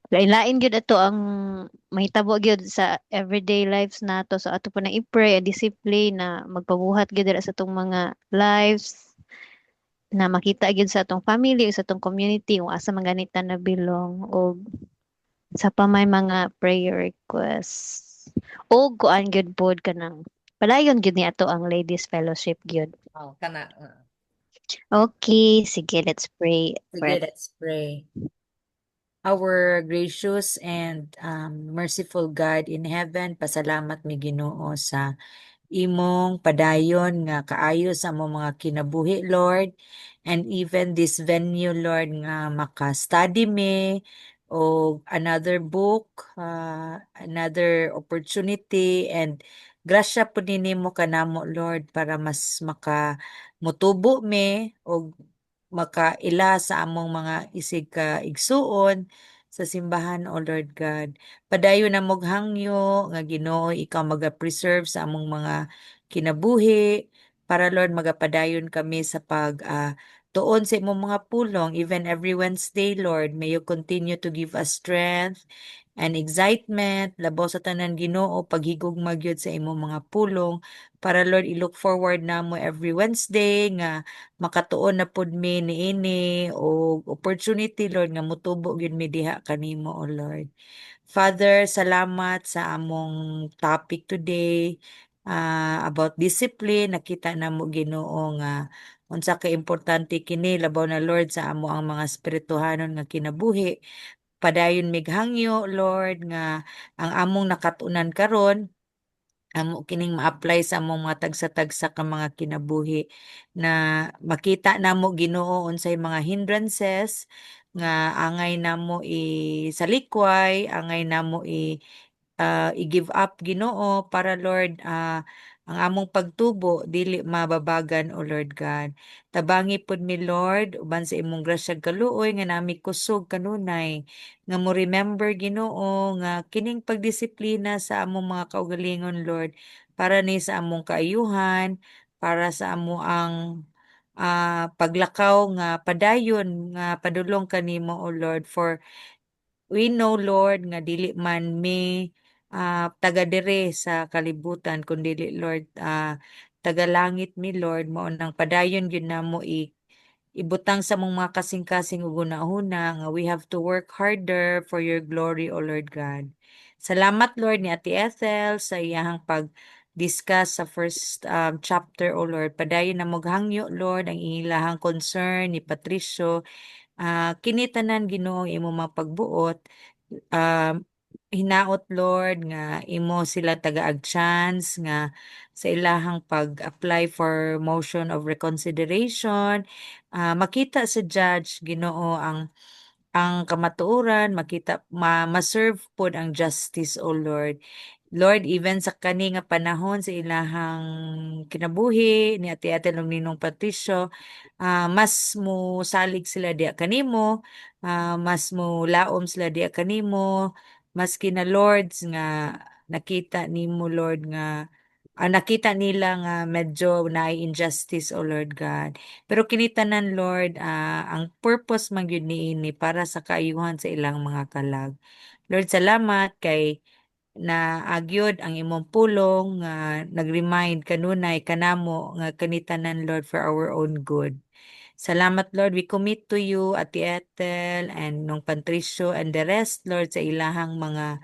Speaker 6: lain-lain gyud ato ang mahitabo gyud sa everyday lives nato. So ato po na i-pray a discipline na magpabuhat gyud dira sa atong mga lives na makita gyud sa atong family o sa atong community kung asa man ganita na bilong o sa pa may mga prayer requests. O kuan gyud pod kanang padayon gyud ni ato ang ladies fellowship gyud.
Speaker 1: Kana.
Speaker 6: Okay, sige, let's pray.
Speaker 3: Sige, let's pray. Our gracious and merciful God in heaven, pasalamat mi Ginoo sa imong padayon nga kaayo sa among mga kinabuhi, Lord. And even this venue, Lord, nga maka-study me o another book, another opportunity, and grasya po ninimo kanamo, Lord, para mas mutubo me o makaila sa among mga isig ka igsuon sa simbahan, O Lord God. Padayon na moghangyo nga Ginoo ikaw maga-preserve sa among mga kinabuhi para Lord magapadayon kami sa pag tuon sa imong mga pulong even every Wednesday, Lord. May you continue to give us strength and excitement labaw sa tanan Ginoo paghigugma gyud sa imong mga pulong para Lord i-look forward namo every Wednesday nga makatuon na pud mi niini o opportunity Lord nga mutubo gyud mi diha kanimo, O Lord. Father, salamat sa among topic today about discipline. Nakita na mo Ginoo nga unsa ka importante kini labaw na Lord sa amo ang mga espirituhanon nga kinabuhi. Padayon mighangyo Lord nga ang among nakatunan karon amo kining ma-apply sa among mga tagsa-tagsa ka mga kinabuhi na makita namo Ginoo unsay mga hindrances nga angay namo salikway, angay namo i-give up Ginoo para Lord ang among pagtubo dili mababagan o Lord God. Tabangi pud mi Lord uban sa imong grasya ug kaluoy nga nami kusog kanunay nga mo remember Ginoo nga kining pagdisiplina sa among mga kaugalingon Lord para ni sa among kaayuhan, para sa amo ang paglakaw nga padayon nga padulong kanimo o Lord for we know Lord nga dili man mi taga dire sa kalibutan kundi Lord taga langit mi Lord mao nang padayon gyud namo ibutang sa mong mga kasing-kasing ug hunahuna nga we have to work harder for your glory O Lord God. Salamat Lord ni Ate Ethel sa iyahang pag-discuss sa first chapter O Lord. Padayon na moghangyo Lord ang ilahang concern ni Patricio. Kini tanan Ginoo imo mga pagbuot. Hinaot Lord nga imo sila tagaag chance nga sa ilahang pag-apply for motion of reconsideration. Makita sa judge Ginoo ang kamatuoran, makita ma-serve pod ang justice O Lord. Lord, even sa kani nga panahon sa ilahang kinabuhi ni Ate ug Ninong Patricio, mas mo salig sila diya kanimo, mas mo laom sila diya kanimo, maski na Lords nga nakita nimo Lord nga nakita nila nga medyo naay injustice O Lord God. Pero kinitanan Lord, ang purpose man gyud niini para sa kaayuhan sa ilang mga kalag. Lord, salamat kay na agyod ang imong pulong nga nag-remind kanunay kanamo nga kanitanan Lord for our own good. Salamat Lord, we commit to you Ate Ethel and Nong Patricio and the rest Lord sa ilahang mga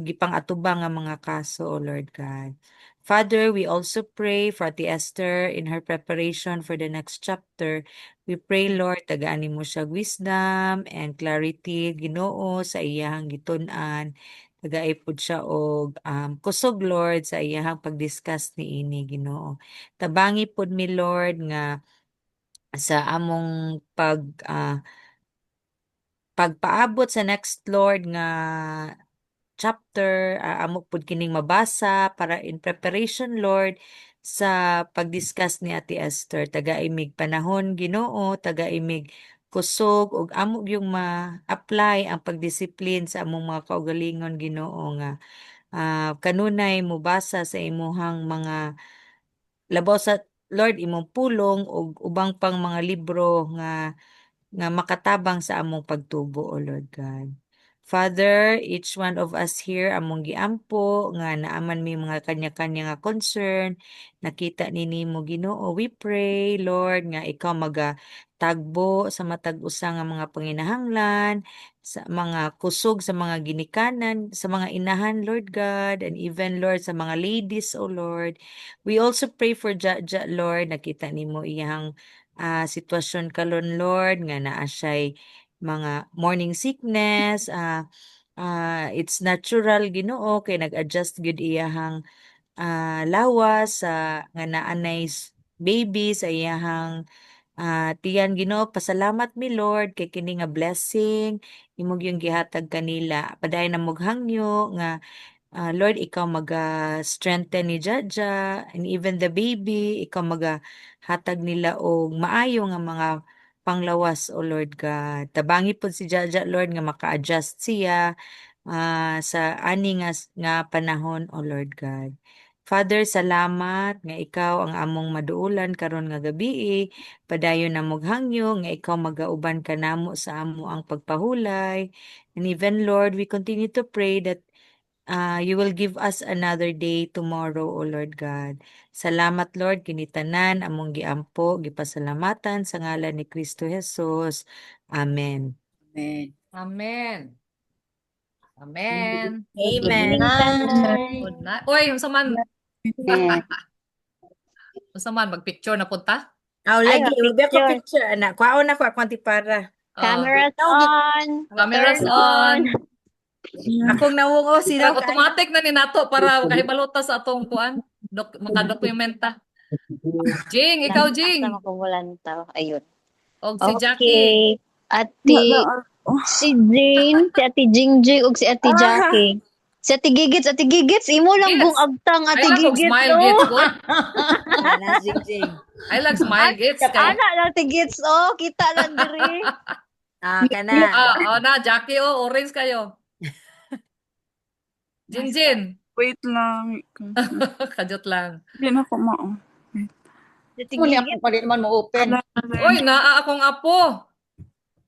Speaker 3: gipang-atubang nga mga kaso O Lord God. Father, we also pray for Ate Esther in her preparation for the next chapter. We pray, Lord, tagaan mo siya wisdom and clarity, Ginoo, sa iyahang gitun-an. Tagaipod siya og kusog, Lord, sa iyahang pag-discuss ni ini, Ginoo. Tabangi pod mi, Lord, nga sa among pagpaabot sa next, Lord, nga chapter, amo pud kining mabasa para in preparation Lord sa pag-discuss ni Ate Esther. Taga-imig panahon Ginoo, taga-imig kusog ug amo yung ma-apply ang pagdisiplin sa among mga kaugalingon Ginoo nga kanunay mobasa sa imuhang mga labaw sa Lord imong pulong ug ubang pang mga libro nga makatabang sa among pagtubo O Lord God. Father, each one of us here among giampo nga naaman may mga kanya-kanya nga concern, nakita nimo Ginoo. We pray, Lord, nga ikaw magatagbo sa matag usa nga mga panginahanglan, sa mga kusog sa mga ginikanan, sa mga inahan, Lord God, and even Lord sa mga ladies, O Lord. We also pray for Jaja, Lord, nakita nimo iyang sitwasyon kalon Lord nga naa siya'y mga morning sickness, it's natural Ginoo kay nag-adjust gud iyahang lawas nga naanay baby sa iyahang tiyan Ginoo. Pasalamat mi Lord kay kini nga blessing imong yung gihatag kanila. Padayon na moghangyo nga Lord, ikaw strengthen ni Jaja and even the baby, ikaw hatag nila og maayo nga mga panglawas O Lord God. Tabangi po si Jaja Lord nga maka-adjust siya sa ani nga panahon O Lord God. Father, salamat nga ikaw ang among maduulan karon nga gabi. Padayon na moghangyo nga ikaw magauban kanamo sa amo ang pagpahulay. And even Lord, we continue to pray that you will give us another day tomorrow, O Lord God. Salamat, Lord, kinitanan, among giampo, gipasalamatan sa ngalan ni Kristo Jesus. Amen.
Speaker 2: Amen.
Speaker 1: Amen. Amen.
Speaker 3: Amen.
Speaker 1: Good night. Oy, unsa man magpicture na punta?
Speaker 3: Lagi, wag ako
Speaker 6: picture.
Speaker 3: picture, anak. Kwaon ako, ako antipara.
Speaker 6: Cameras
Speaker 3: Ikaw,
Speaker 6: on.
Speaker 1: Cameras
Speaker 6: Turn
Speaker 1: on.
Speaker 3: Akong nawungo sino
Speaker 1: Parang automatic na ni nato para makahibalota sa atong kuan. Makadokumenta. Jing, ikaw Jing.
Speaker 6: Asa makumulanta. Ayun.
Speaker 1: Og si Jackie.
Speaker 6: Okay. Si Jane, si Ate Jingjing, ug si Ate Jackie. Si Ate Gigits, imo lang
Speaker 1: Yes.
Speaker 6: kung agtang
Speaker 1: I
Speaker 6: Ate
Speaker 1: like og
Speaker 6: Gigits.
Speaker 1: smile
Speaker 6: oh.
Speaker 1: gits good.
Speaker 3: Ana Jingjing.
Speaker 1: I like smile gits kay.
Speaker 6: Anak lang Ate Gigits, oh, kita lang diri.
Speaker 3: Kana.
Speaker 1: Na Jackie orange kayo. Jinjin.
Speaker 7: Wait lang.
Speaker 1: Kajot lang.
Speaker 7: Hindi na ko mao.
Speaker 6: Si Ate
Speaker 2: Muna
Speaker 6: Gigits.
Speaker 2: ako pa rin naman mo open.
Speaker 1: Oy, naa akong apo.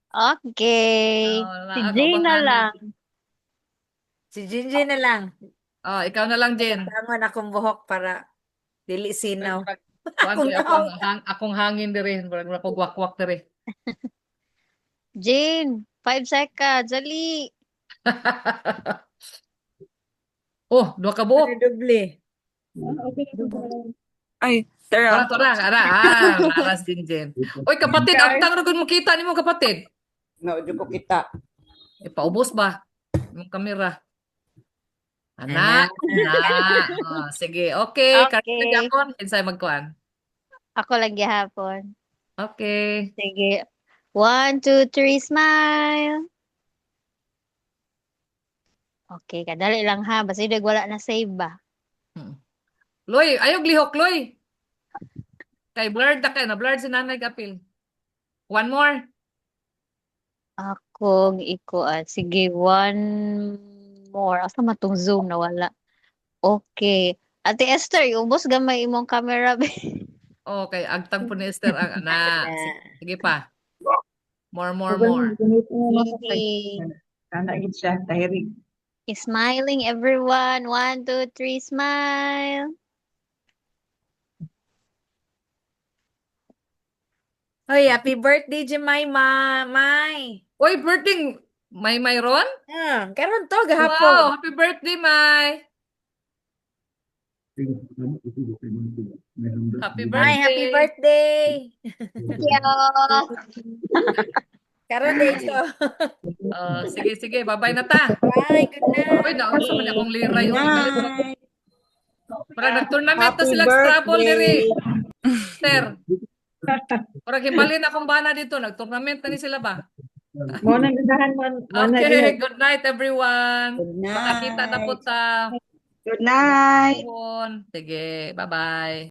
Speaker 6: Okay.
Speaker 1: Oh,
Speaker 6: Si
Speaker 1: naa
Speaker 6: Jane
Speaker 1: ako
Speaker 6: na
Speaker 1: bang
Speaker 6: lang.
Speaker 3: Si Jinjin na lang.
Speaker 1: Oh, ikaw na lang Jen.
Speaker 3: Tangon akong buhok para dili sinaw.
Speaker 1: Kuan ko
Speaker 3: Akong
Speaker 1: akong hangin diri, murag ako wakwak diri.
Speaker 6: Jane, 5 seconds. Dali.
Speaker 1: Oh, duha ka buhok.
Speaker 3: doble.
Speaker 7: Ay, tara.
Speaker 1: Ara. Laras Jinjin. Oy, kapatid, agtang ra gud mo kita nimo kapatid.
Speaker 2: No, di ko kita.
Speaker 1: Ipaubos ba? Yung kamera. Ana. Oh, sige. Okay.
Speaker 6: Okay.
Speaker 1: Karita akon. Kinsay magkuan.
Speaker 6: Ako lang gihapon.
Speaker 1: Okay.
Speaker 6: Sige. 1, 2, 3, smile. Okay, kadali lang ha. Basta wala na save ba?
Speaker 1: Loy, ayog lihok, Loy. Kay blurred na kayo. Na-blurred si Nanay Kapil. One more.
Speaker 6: Akong ikuan. Sige, 1 more. Asa matong zoom na wala. Okay. Ate Esther, ubos gamay imong camera.
Speaker 1: Okay. Agtang po ni Esther. Sige pa. More.
Speaker 6: Okay.
Speaker 5: Kana gid siya, tahirig.
Speaker 6: Smiling everyone. 1, 2, 3, smile.
Speaker 3: Hoy, happy birthday Jemima, May.
Speaker 1: Oy, birthday. May mayroon?
Speaker 3: Karon to gahapon.
Speaker 1: Wow. Happy birthday, May. Happy
Speaker 3: May,
Speaker 1: birthday.
Speaker 3: happy birthday.
Speaker 6: Yeah.
Speaker 3: Karon day ito.
Speaker 1: Sige. Bye-bye na ta.
Speaker 3: Bye, good night.
Speaker 1: Uy, naunsa man akong liray.
Speaker 2: Night.
Speaker 1: Parang nag-tournament na
Speaker 2: Happy
Speaker 1: sila Scrabble diri.
Speaker 2: birthday.
Speaker 1: Sir. Parang hibalin akong bana dito. Nag-tournament na ni sila ba?
Speaker 5: Mo na ganahan mo na
Speaker 1: Okay, good night everyone.
Speaker 2: Good
Speaker 1: Makakita na po
Speaker 2: night.
Speaker 1: ta.
Speaker 5: Good night.
Speaker 1: Sige, bye-bye.